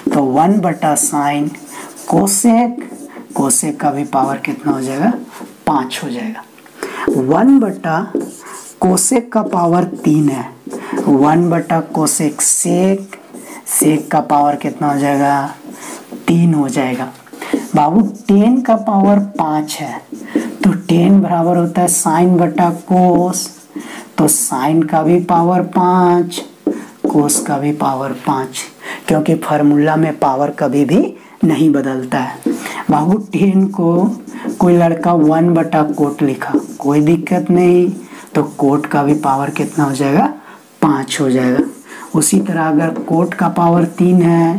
तो 1/sin कोसेक का भी पावर कितना हो जाएगा? 5 हो जाएगा। 1/कोसेक का पावर 3 है, 1/कोसेक सेक का पावर कितना हो जाएगा? 3 हो जाएगा। बाबू 10 का पावर 5 है, तो 10 बराबर होता है sin/कोस, तो साइन का भी पावर 5, कोस का भी पावर 5, क्योंकि फार्मूला में पावर कभी भी नहीं बदलता है। बाबू 10 को कोई लड़का 1/कोट लिखा, कोई दिक्कत नहीं, तो कोट का भी पावर कितना हो जाएगा? 5 हो जाएगा। उसी तरह अगर कोट का पावर 3 है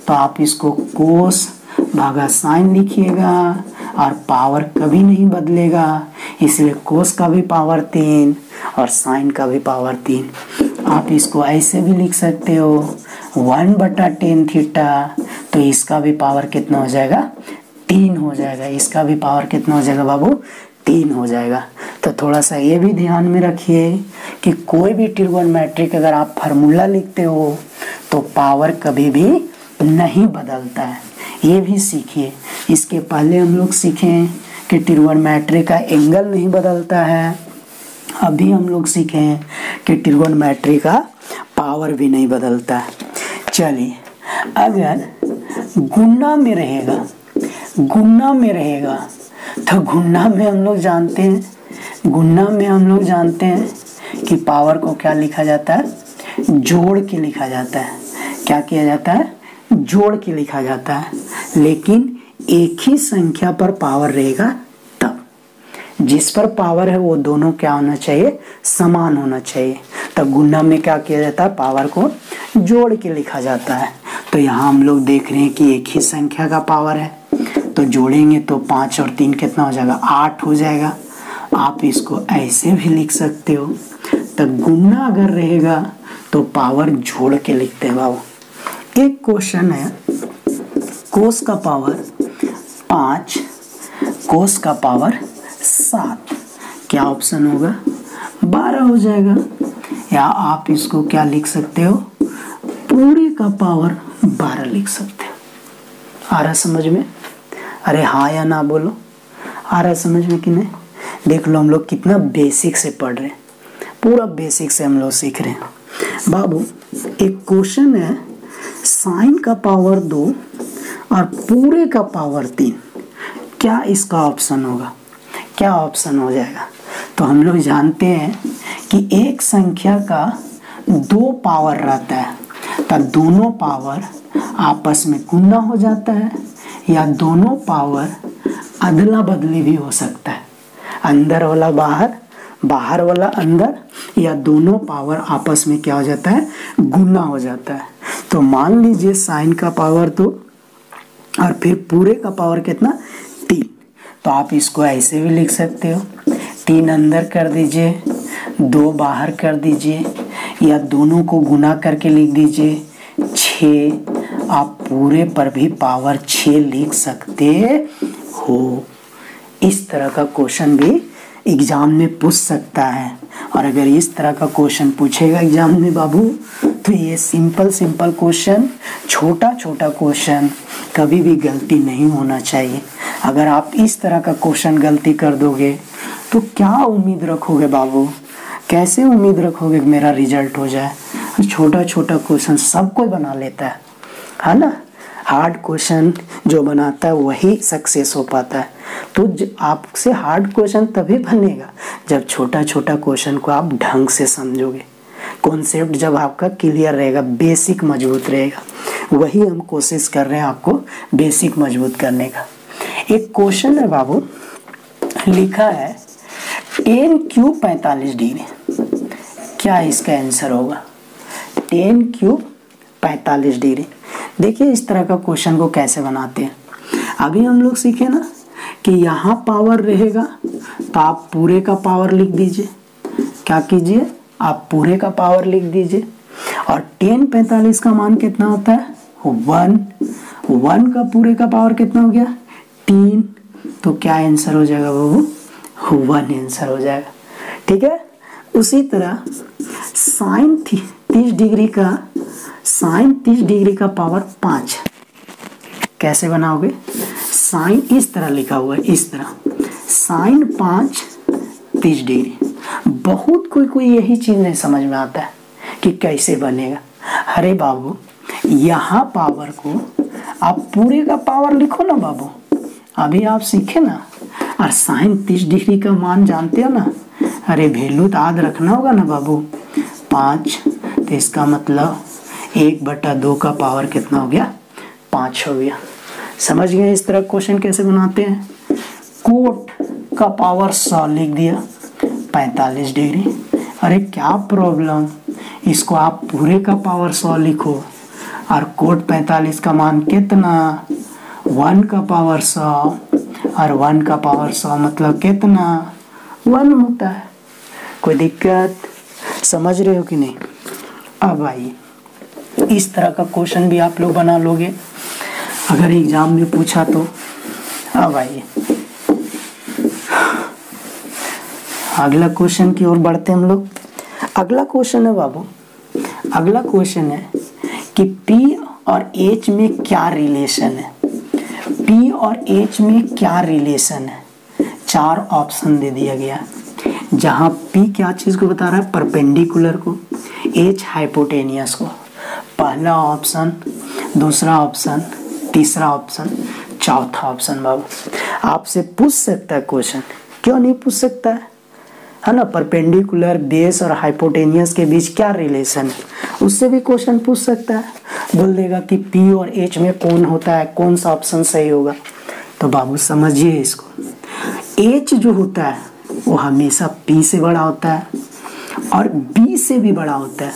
तो आप इसको कोस भागा साइन लिखिएगा, और पावर कभी नहीं बदलेगा, इसलिए कोस का भी पावर 3 और साइन का भी पावर 3। आप इसको ऐसे भी लिख सकते हो 1/tan थीटा, तो इसका भी पावर कितना हो जाएगा? 3 हो जाएगा। इसका भी पावर कितना हो जाएगा बाबू? 3 हो जाएगा। तो थोड़ा सा ये भी ध्यान में रखिए कि कोई भी ट्रिगोनोमेट्रिक अगर आप फार्मूला लिखते हो तो पावर कभी भी नहीं बदलता है, ये भी सीखिए। इसके पहले हम लोग सीखें कि ट्रिगोनोमेट्री का एंगल नहीं बदलता है, अभी हम लोग सीखें कि ट्रिगोनोमेट्री का पावर भी नहीं बदलता है। चलिए, अगर गुणा में रहेगा तो गुणा में हम लोग जानते हैं कि पावर को क्या लिखा जाता है? जोड़ के लिखा जाता है। क्या किया जाता है? जोड़ के लिखा जाता है। लेकिन एक ही संख्या पर पावर रहेगा तब, जिस पर पावर है वो दोनों क्या होना चाहिए? समान होना चाहिए। तो गुणा में क्या किया जाता है? पावर को जोड़ के लिखा जाता है। तो यहाँ हम लोग देख रहे हैं कि एक ही संख्या का पावर है, तो जोड़ेंगे तो 5 और 3 कितना हो जाएगा? 8 हो जाएगा। आप इसको ऐसे भी लिख सकते हो। तो गुणा अगर रहेगा तो पावर जोड़ के लिखते हैं बाबू। एक क्वेश्चन है, कोस का पावर 5, कोस का पावर 7, क्या ऑप्शन होगा? 12 हो जाएगा। या आप इसको क्या लिख सकते हो? पूरे का पावर 12 लिख सकते हो। आ रहा समझ में? अरे हाँ या ना बोलो, आ रहा समझ में कि नहीं? देख लो हम लोग कितना बेसिक से पढ़ रहे हैं, पूरा बेसिक से हम लोग सीख रहे हैं। बाबू एक क्वेश्चन है, साइन का पावर 2 और पूरे का पावर 3, क्या इसका ऑप्शन होगा? क्या ऑप्शन हो जाएगा? तो हम लोग जानते हैं कि एक संख्या का 2 पावर रहता है, तो दोनों पावर आपस में गुणा हो जाता है, या दोनों पावर अदला बदली भी हो सकता है, अंदर वाला बाहर, बाहर वाला अंदर, या दोनों पावर आपस में क्या हो जाता है? गुणा हो जाता है। तो मान लीजिए साइन का पावर 2 और फिर पूरे का पावर कितना? 3, तो आप इसको ऐसे भी लिख सकते हो, 3 अंदर कर दीजिए, 2 बाहर कर दीजिए, या दोनों को गुणा करके लिख दीजिए 6। आप पूरे पर भी पावर 6 लिख सकते हो। इस तरह का क्वेश्चन भी एग्जाम में पूछ सकता है। और अगर इस तरह का क्वेश्चन पूछेगा एग्जाम में बाबू, तो ये सिंपल क्वेश्चन, छोटा क्वेश्चन, कभी भी गलती नहीं होना चाहिए। अगर आप इस तरह का क्वेश्चन गलती कर दोगे तो क्या उम्मीद रखोगे बाबू? कैसे उम्मीद रखोगे कि मेरा रिजल्ट हो जाए? छोटा क्वेश्चन सब कोई बना लेता है ना? हार्ड क्वेश्चन जो बनाता है वही सक्सेस हो पाता है। तो आपसे हार्ड क्वेश्चन तभी बनेगा जब छोटा क्वेश्चन को आप ढंग से समझोगे, कॉन्सेप्ट जब आपका क्लियर रहेगा, बेसिक मजबूत रहेगा। वही हम कोशिश कर रहे हैं आपको बेसिक मजबूत करने का। एक क्वेश्चन है बाबू, लिखा है 10 क्यूब 45 डिग्री, क्या इसका आंसर होगा? 10 क्यूब 45 डिग्री। देखिए इस तरह का क्वेश्चन को कैसे बनाते हैं। अभी हम लोग सीखे ना कि यहाँ पावर रहेगा तो आप पूरे का पावर लिख दीजिए। क्या कीजिए? आप पूरे का पावर लिख दीजिए। और 10 45 का मान कितना होता है? 1 का पूरे का पावर कितना हो गया? 3। तो क्या आंसर हो जाएगा बाबू? 1 आंसर हो जाएगा। ठीक है। उसी तरह साइन 30 डिग्री का पावर 5 कैसे बनाओगे? साइन इस तरह लिखा हुआ है, इस तरह साइन 5 30 डिग्री। बहुत कोई यही चीज नहीं समझ में आता है कि कैसे बनेगा। अरे बाबू, यहाँ पावर को आप पूरे का पावर लिखो ना बाबू, अभी आप सीखे ना। और साइन 30 डिग्री का मान जानते हो ना? अरे वैल्यू तो याद रखना होगा ना बाबू। 5, तो इसका मतलब 1/2 का पावर कितना हो गया? 5 हो गया। समझ गए इस तरह क्वेश्चन कैसे बनाते हैं? कोट का पावर 100 लिख दिया, 45 डिग्री। अरे क्या प्रॉब्लम, इसको आप पूरे का पावर 100 लिखो। और कोट 45 का मान कितना? 1 का पावर 100, और 1 का पावर 100 मतलब कितना? 1 होता है। कोई दिक्कत? समझ रहे हो कि नहीं? अब आइए, इस तरह का क्वेश्चन भी आप लोग बना लोगे अगर एग्जाम में पूछा तो। अब आइए अगला क्वेश्चन की ओर बढ़ते हम लोग। अगला क्वेश्चन है बाबू, अगला क्वेश्चन है कि P और H में क्या रिलेशन है? P और H में क्या रिलेशन है? 4 ऑप्शन दे दिया गया, जहां P क्या चीज को बता रहा है? परपेंडिकुलर को, H हाइपोटेनियस को। पहला ऑप्शन, दूसरा ऑप्शन, तीसरा ऑप्शन, चौथा ऑप्शन। बाबू आपसे पूछ सकता है क्वेश्चन, क्यों नहीं पूछ सकता है ना? परपेंडिकुलर, बेस और हाइपोटेनियस के बीच क्या रिलेशन है, उससे भी क्वेश्चन पूछ सकता है। बोल देगा कि P और H में कौन होता है, कौन सा ऑप्शन सही होगा। तो बाबू समझिए इसको, H जो होता है वो हमेशा P से बड़ा होता है और B से भी बड़ा होता है।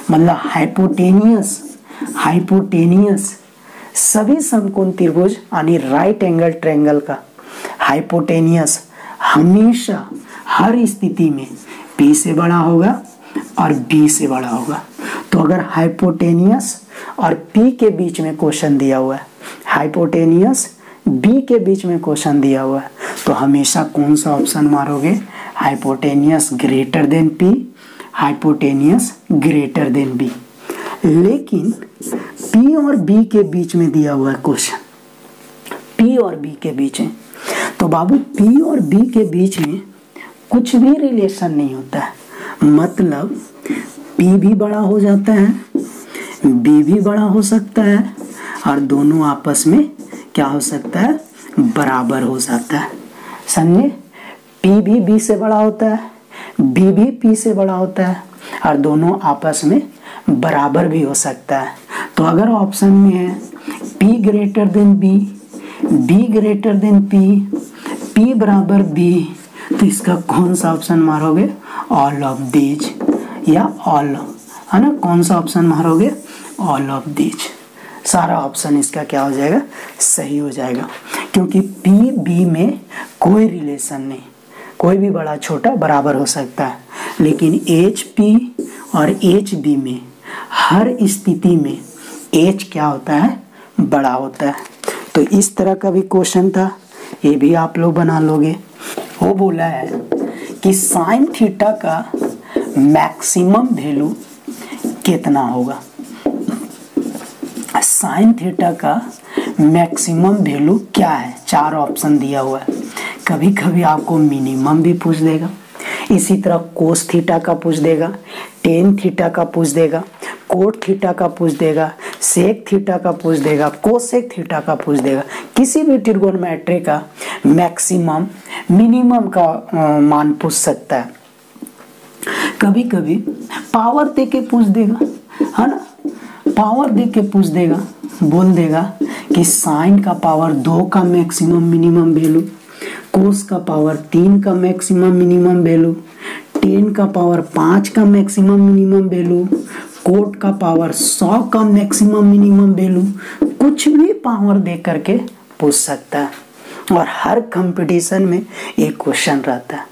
मतलब हाइपोटेनियस सभी समकोण त्रिभुज यानी राइट एंगल ट्रायंगल का हाइपोटेनियस हमेशा हर स्थिति में P से बड़ा होगा और B से बड़ा होगा। तो अगर हाइपोटेनियस और P के बीच में क्वेश्चन दिया हुआ है, हाइपोटेनियस B के बीच में क्वेश्चन दिया हुआ है, तो हमेशा कौन सा ऑप्शन मारोगे? Hypotenuse greater than P, hypotenuse greater than B। लेकिन P और B के बीच में दिया हुआ है क्वेश्चन, P और B के बीच में, तो बाबू P और B के बीच में कुछ भी रिलेशन नहीं होता है। मतलब P भी बड़ा हो जाता है, B भी बड़ा हो सकता है, और दोनों आपस में क्या हो सकता है? बराबर हो जाता है। समझे? P भी B से बड़ा होता है, B भी P से बड़ा होता है, और दोनों आपस में बराबर भी हो सकता है। तो अगर ऑप्शन में है P greater than B, B greater than P, P बराबर B, तो इसका कौन सा ऑप्शन मारोगे? ऑल ऑफ दीज, या ऑल, है ना? कौन सा ऑप्शन मारोगे? All of these. सारा ऑप्शन इसका क्या हो जाएगा? सही हो जाएगा, क्योंकि P B में कोई रिलेशन नहीं, कोई भी बड़ा छोटा बराबर हो सकता है। लेकिन H P और H B में हर स्थिति में H क्या होता है? बड़ा होता है। तो इस तरह का भी क्वेश्चन था, ये भी आप लोग बना लोगे। वो बोला है कि साइन थीटा का मैक्सिमम वैल्यू कितना होगा? साइन थीटा का मैक्सिमम वैल्यू क्या है? 4 ऑप्शन दिया हुआ है। कभी कभी आपको मिनिमम भी पूछ देगा, इसी तरह कोस थीटा का पूछ देगा, टेन थीटा का पूछ देगा, कोट थीटा का पूछ देगा, सेक थीटा का पूछ देगा, कोसेक थीटा का पूछ देगा। किसी भी ट्रिगोनोमेट्री का मैक्सिमम मिनिमम का मान पूछ सकता है। कभी कभी पावर दे के पूछ देगा, है ना? पावर दे के पूछ देगा, बोल देगा कि साइन का पावर 2 का मैक्सिमम मिनिमम वैल्यू, कोस का पावर 3 का मैक्सिमम मिनिमम वैल्यू, टेन का पावर 5 का मैक्सिमम मिनिमम वैल्यू, कोट का पावर 100 का मैक्सिमम मिनिमम वैल्यू। कुछ भी पावर दे करके पूछ सकता है, और हर कंपटीशन में एक क्वेश्चन रहता है।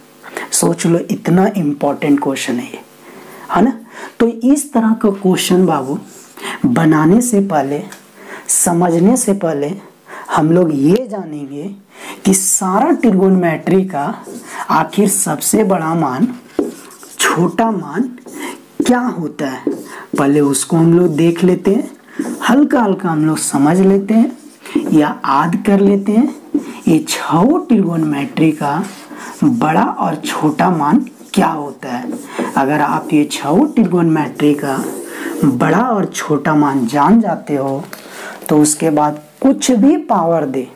सोच लो, इतना इम्पोर्टेंट क्वेश्चन है ये, है ना? तो इस तरह का क्वेश्चन बाबू बनाने से पहले, समझने से पहले हम लोग ये जानेंगे कि सारा ट्रिगोनोमेट्री का आखिर सबसे बड़ा मान, छोटा मान क्या होता है। पहले उसको हम लोग देख लेते हैं, हल्का हल्का हम लोग समझ लेते हैं या याद कर लेते हैं। ये 6 ट्रिगोनोमेट्री का बड़ा और छोटा मान क्या होता है। अगर आप ये 6 ट्रिगोनोमेट्री का बड़ा और छोटा मान जान जाते हो तो उसके बाद कुछ भी पावर दे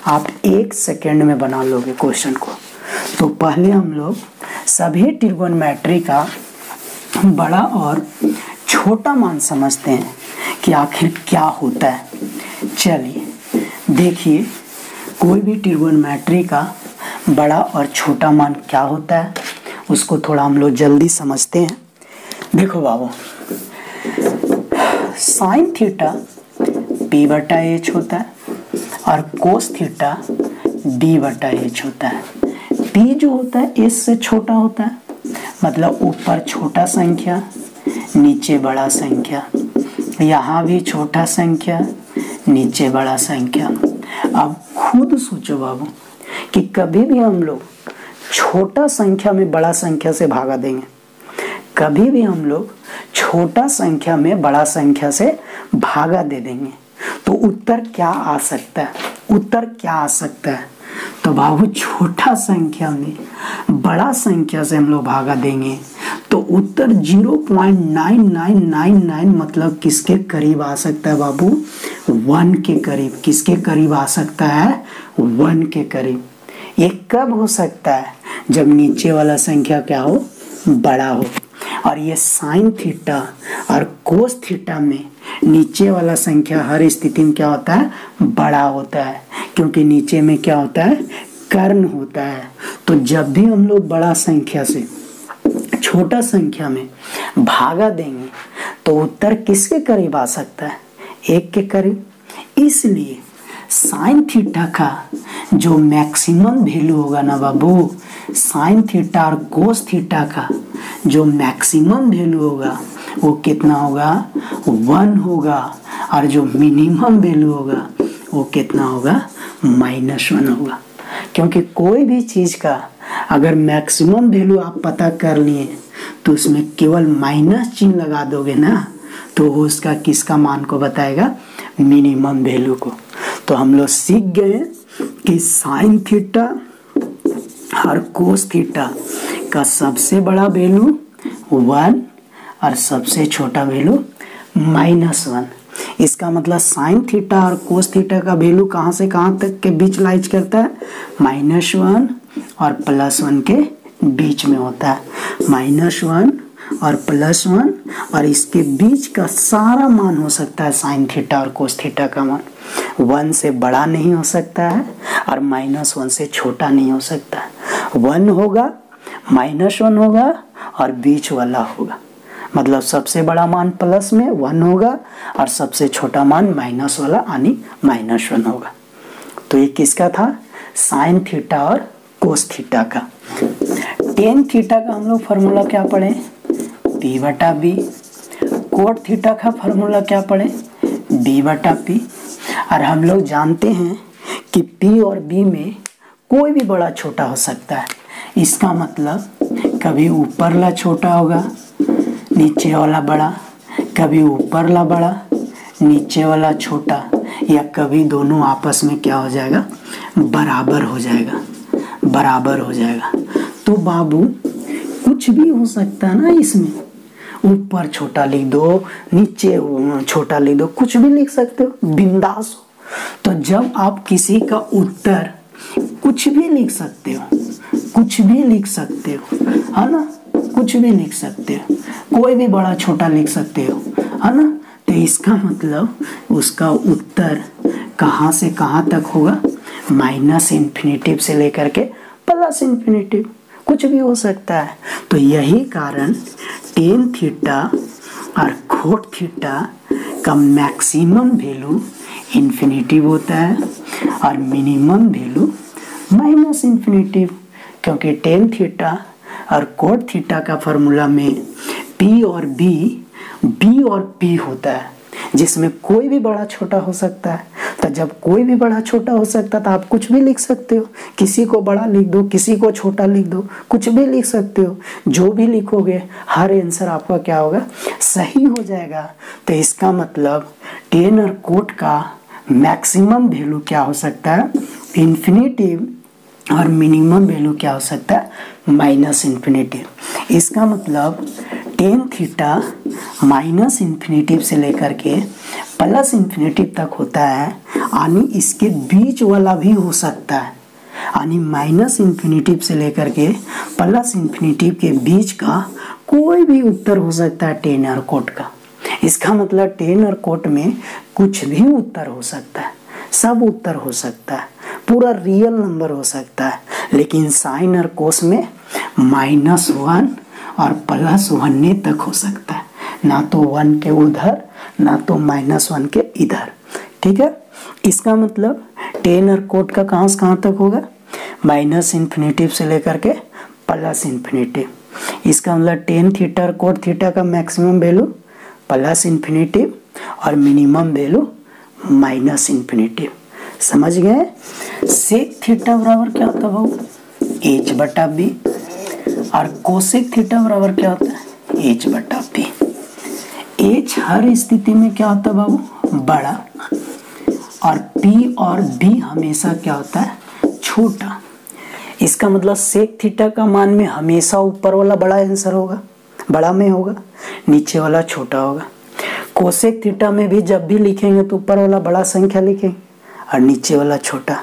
आप 1 सेकेंड में बना लोगे क्वेश्चन को। तो पहले हम लोग सभी ट्रिगोनोमेट्री का बड़ा और छोटा मान समझते हैं कि आखिर क्या होता है। चलिए देखिए, कोई भी ट्रिगोनोमेट्री का बड़ा और छोटा मान क्या होता है उसको थोड़ा हम लोग जल्दी समझते हैं। देखो बाबू, साइन थीटा p/h होता है और कोस थीटा d/h होता है। p जो होता है s से छोटा होता है, मतलब ऊपर छोटा संख्या नीचे बड़ा संख्या, यहाँ भी छोटा संख्या नीचे बड़ा संख्या। अब खुद सोचो बाबू कि कभी भी हम लोग छोटा संख्या में बड़ा संख्या से भागा देंगे, कभी भी हम लोग छोटा संख्या में बड़ा संख्या से भागा दे देंगे तो उत्तर क्या आ सकता है, उत्तर क्या आ सकता है। तो बाबू छोटा संख्या में बड़ा संख्या से हम लोग भागा देंगे तो उत्तर 0.9999 मतलब किसके करीब आ सकता है बाबू, 1 के करीब। किसके करीब आ सकता है, 1 के करीब। ये कब हो सकता है, जब नीचे वाला संख्या क्या हो, बड़ा हो। और ये साइन थीटा और कोस थीटा में नीचे वाला संख्या हर स्थिति में क्या होता है, बड़ा होता है, क्योंकि नीचे में क्या होता है, कर्ण होता है। तो जब भी हम लोग बड़ा संख्या से छोटा संख्या में भागा देंगे तो उत्तर किसके करीब आ सकता है, 1 के करीब। इसलिए साइन थीटा का जो मैक्सिमम वैल्यू होगा ना बाबू, साइन थीटा और कोस थीटा का जो मैक्सिमम वैल्यू होगा वो कितना होगा, 1 होगा। और जो मिनिमम वैल्यू होगा वो कितना होगा, -1 होगा। क्योंकि कोई भी चीज़ का अगर मैक्सिमम वैल्यू आप पता कर लिए तो उसमें केवल माइनस चिन्ह लगा दोगे ना तो वो उसका किसका मान को बताएगा, मिनिमम वैल्यू को। तो हम लोग सीख गए कि साइन थीटा और कोस थीटा का सबसे बड़ा वैल्यू 1 और सबसे छोटा वैल्यू -1। इसका मतलब साइन थीटा और कोस थीटा का वैल्यू कहाँ से कहाँ तक के बीच लाइज करता है, -1 और +1 के बीच में होता है। -1 और +1 और इसके बीच का सारा मान हो सकता है साइन थीटा और कोस थीटा का मान। 1 से बड़ा नहीं हो सकता है और -1 से छोटा नहीं हो सकता है। 1 होगा, -1 होगा और बीच वाला होगा। मतलब सबसे बड़ा मान प्लस में 1 होगा और सबसे छोटा मान माइनस वाला यानी -1 होगा। तो ये किसका था, साइन थीटा और कोस थीटा का। टेन थीटा का हम लोग फार्मूला क्या पढ़े, p/b। कोट थीटा का फार्मूला क्या पढ़े, d/p। और हम लोग जानते हैं कि p और b में कोई भी बड़ा छोटा हो सकता है। इसका मतलब कभी ऊपरला छोटा होगा नीचे वाला बड़ा, कभी ऊपरला बड़ा नीचे वाला छोटा, या कभी दोनों आपस में क्या हो जाएगा, बराबर हो जाएगा, बराबर हो जाएगा। तो बाबू कुछ भी हो सकता है ना इसमें, ऊपर छोटा लिख दो नीचे छोटा लिख दो, कुछ भी लिख सकते हो, बिंदास हो। तो जब आप किसी का उत्तर कुछ भी लिख सकते हो, कुछ भी लिख सकते हो, है ना, कुछ भी लिख सकते हो, कोई भी बड़ा छोटा लिख सकते हो, है ना। तो इसका मतलब उसका उत्तर कहाँ से कहाँ तक होगा, -इन्फिनिटिव से लेकर के +इन्फिनिटिव, कुछ भी हो सकता है। तो यही कारण टेन थीटा और कोट थीटा का मैक्सिमम वैल्यू इन्फिनिटिव होता है और मिनिमम वैल्यू -इन्फिनिटिव, क्योंकि टेन थीटा और कोट थीटा का फार्मूला में p और b और p होता है, जिसमें कोई भी बड़ा छोटा हो सकता है। तो जब कोई भी बड़ा छोटा हो सकता तो आप कुछ भी लिख सकते हो, किसी को बड़ा लिख दो, किसी को छोटा लिख दो, कुछ भी लिख सकते हो। जो भी लिखोगे हर आंसर आपका क्या होगा, सही हो जाएगा। तो इसका मतलब टेन और कोट का मैक्सिमम वैल्यू क्या हो सकता है, इन्फिनिटिव, और मिनिमम वैल्यू क्या हो सकता है, माइनस इन्फिनिटिव। इसका मतलब टेन थीटा माइनस इन्फिनिटिव से लेकर के प्लस इन्फिनिटिव तक होता है, यानी इसके बीच वाला भी हो सकता है, यानी माइनस इन्फिनिटिव से लेकर के प्लस इन्फिनिटिव के बीच का कोई भी उत्तर हो सकता है टेन और कोट का। इसका मतलब टेन और कोट में कुछ भी उत्तर हो सकता है, सब उत्तर हो सकता है, पूरा रियल नंबर हो सकता है। लेकिन साइन और कोस में -1 और +1 तक हो सकता है, ना तो 1 के उधर ना तो -1 के इधर। ठीक है, इसका मतलब टेन और कोट का कहाँ से कहाँ तक होगा, माइनस इन्फिनिटिव से लेकर के प्लस इन्फिनिटिव। इसका मतलब टेन थीटा और कोट थीटा का मैक्सिमम वैल्यू प्लस इन्फिनिटिव और मिनिमम वैल्यू माइनस इन्फिनिटिव। समझ गए। सेक थीटा बराबर क्या होता है भाऊ, h/b, और कोसेक थीटा बराबर क्या होता है, h/p। h हर स्थिति में क्या होता है बाबू, बड़ा, और p और b हमेशा क्या होता है, छोटा। इसका मतलब सेक थीटा का मान में हमेशा ऊपर वाला बड़ा आंसर होगा, बड़ा में होगा, नीचे वाला छोटा होगा। कोसेक थीटा में भी जब भी लिखेंगे तो ऊपर वाला बड़ा संख्या लिखेंगे और नीचे वाला छोटा।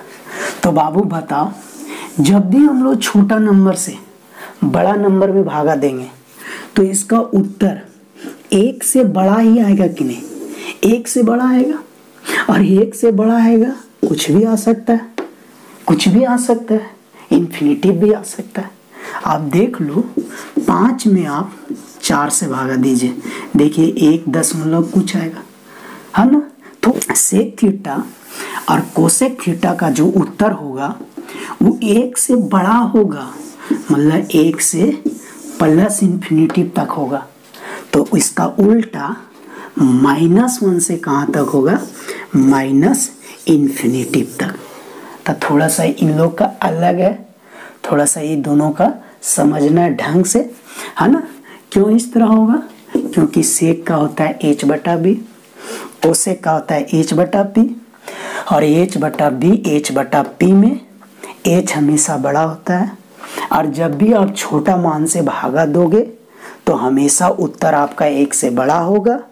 तो बाबू बताओ, जब भी हम लोग छोटा नंबर से बड़ा नंबर में भागा देंगे तो इसका उत्तर 1 से बड़ा ही आएगा कि नहीं, 1 से बड़ा आएगा, और 1 से बड़ा आएगा कुछ भी आ सकता है, कुछ भी आ सकता है, इन्फिनिटिव भी आ सकता है। आप देख लो 5 में आप 4 से भागा दीजिए, देखिए 1 कुछ आएगा, है ना। तो सेक थीटा और कोसेक थीटा का जो उत्तर होगा वो 1 से बड़ा होगा, मतलब 1 से प्लस इन्फिनिटिव तक होगा। तो इसका उल्टा -1 से कहाँ तक होगा, माइनस इन्फिनिटिव तक। तो थोड़ा सा इन लोग का अलग है, थोड़ा सा ये दोनों का समझना ढंग से, है ना। क्यों इस तरह होगा, क्योंकि सेक का होता है h/b, कोसेक का होता है h/p, और h/b h/p में h हमेशा बड़ा होता है, और जब भी आप छोटा मान से भागा दोगे तो हमेशा उत्तर आपका 1 से बड़ा होगा।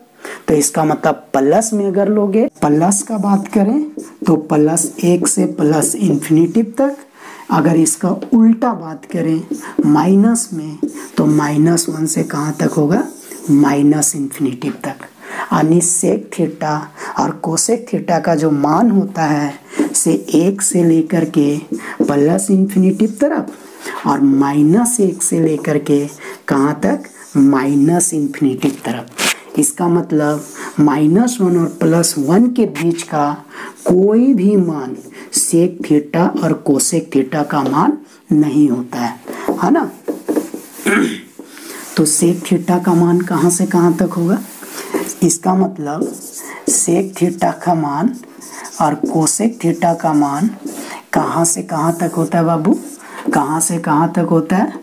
तो इसका मतलब प्लस में अगर लोगे, प्लस का बात करें तो +1 से प्लस इन्फिनिटिव तक, अगर इसका उल्टा बात करें माइनस में तो -1 से कहाँ तक होगा, माइनस इन्फिनिटिव तक। यानी सेक थीटा और कोसेक थीटा का जो मान होता है से 1 से लेकर के प्लस इन्फिनिटिव तरफ, और -1 से लेकर के कहाँ तक, माइनस इन्फिनिटिव तरफ। इसका मतलब -1 और +1 के बीच का कोई भी मान सेक थीटा और कोसेक थीटा का मान नहीं होता है ना। तो सेक थीटा का मान कहाँ से कहाँ तक होगा, इसका मतलब सेक थीटा का मान और कोसेक थीटा का मान कहाँ से कहाँ तक होता है बाबू, कहाँ से कहाँ तक होता है,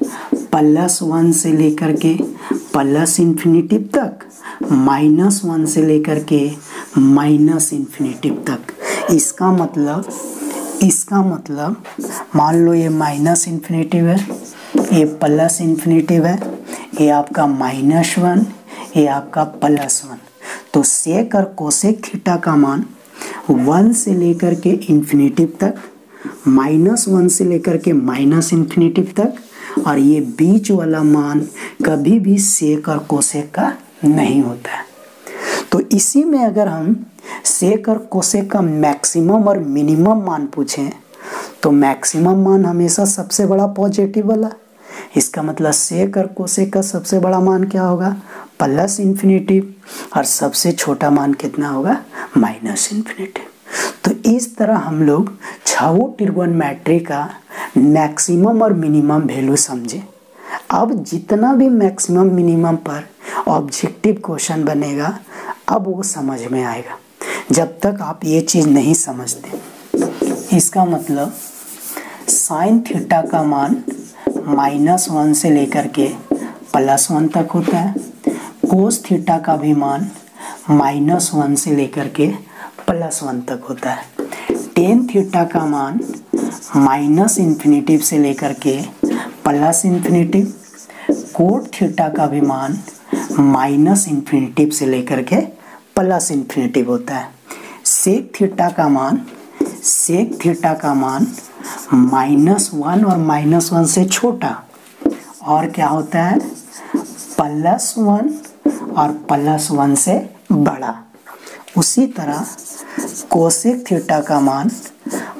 +1 से लेकर के प्लस इन्फिनिटिव तक, -1 से लेकर के माइनस इन्फिनिटिव तक। इसका मतलब मान लो ये माइनस इन्फिनिटिव है, ये प्लस इन्फिनिटिव है, ये आपका -1, ये आपका +1। तो सेक और कोसेक थीटा का मान 1 से लेकर के इन्फिनिटिव तक, -1 से लेकर के माइनस इन्फिनिटिव तक, और ये बीच वाला मान कभी भी सेक और कोसेक का नहीं होता है। तो इसी में अगर हम सेक और कोसेक का मैक्सिमम और मिनिमम मान पूछें तो मैक्सिमम मान हमेशा सबसे बड़ा पॉजिटिव वाला। इसका मतलब सेक और कोसेक का सबसे बड़ा मान क्या होगा, प्लस इन्फिनिटिव, और सबसे छोटा मान कितना होगा, माइनस इन्फिनिटिव। तो इस तरह हम लोग छवो ट्रिग्नोमेट्री का मैक्सिमम और मिनिमम वैल्यू समझे। अब जितना भी मैक्सिमम मिनिमम पर ऑब्जेक्टिव क्वेश्चन बनेगा अब वो समझ में आएगा। जब तक आप ये चीज़ नहीं समझते। इसका मतलब साइन थीटा का मान -1 से लेकर के +1 तक होता है, कोस थीटा का भी मान -1 से लेकर के +1 तक होता है, टेन थीटा का मान -∞ से लेकर के +∞, कोट थीटा का भी मान -∞ से लेकर के +∞ होता है, सेक थीटा का मान -1 और -1 से छोटा और क्या होता है +1 और +1 से बड़ा। उसी तरह कोसेक थीटा का मान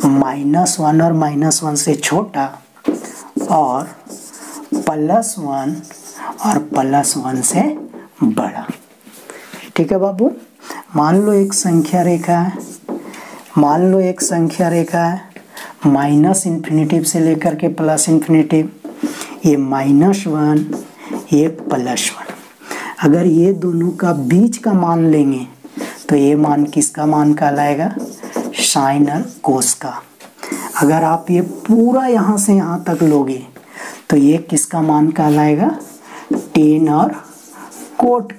-1 और -1 से छोटा और +1 और +1 से बड़ा। ठीक है बाबू, मान लो एक संख्या रेखा है, -∞ से लेकर के +∞, ये -1 ये +1। अगर ये दोनों का बीच का मान लेंगे तो ये मान किसका मान कहलाएगा, साइन और कोस का। अगर आप ये पूरा यहाँ से यहाँ तक लोगे तो ये किसका मान कहलाएगा, टेन और कोट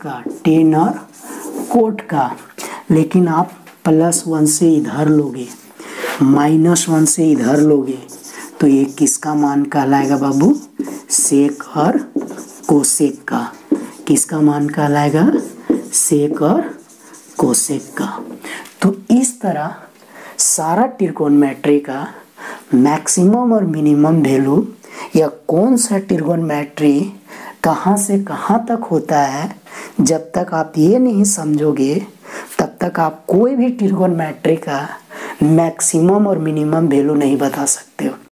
का। लेकिन आप +1 से इधर लोगे, -1 से इधर लोगे तो ये किसका मान कहलाएगा बाबू, सेक और कोसेक का। किसका मान कहलाएगा, सेक और कोसेक का। तो इस तरह सारा ट्रिगोनोमेट्री का मैक्सिमम और मिनिमम वैल्यू या कौन सा ट्रिगोनोमेट्री कहाँ से कहाँ तक होता है, जब तक आप ये नहीं समझोगे तब तक आप कोई भी ट्रिगोनोमेट्री का मैक्सिमम और मिनिमम वैल्यू नहीं बता सकते हो।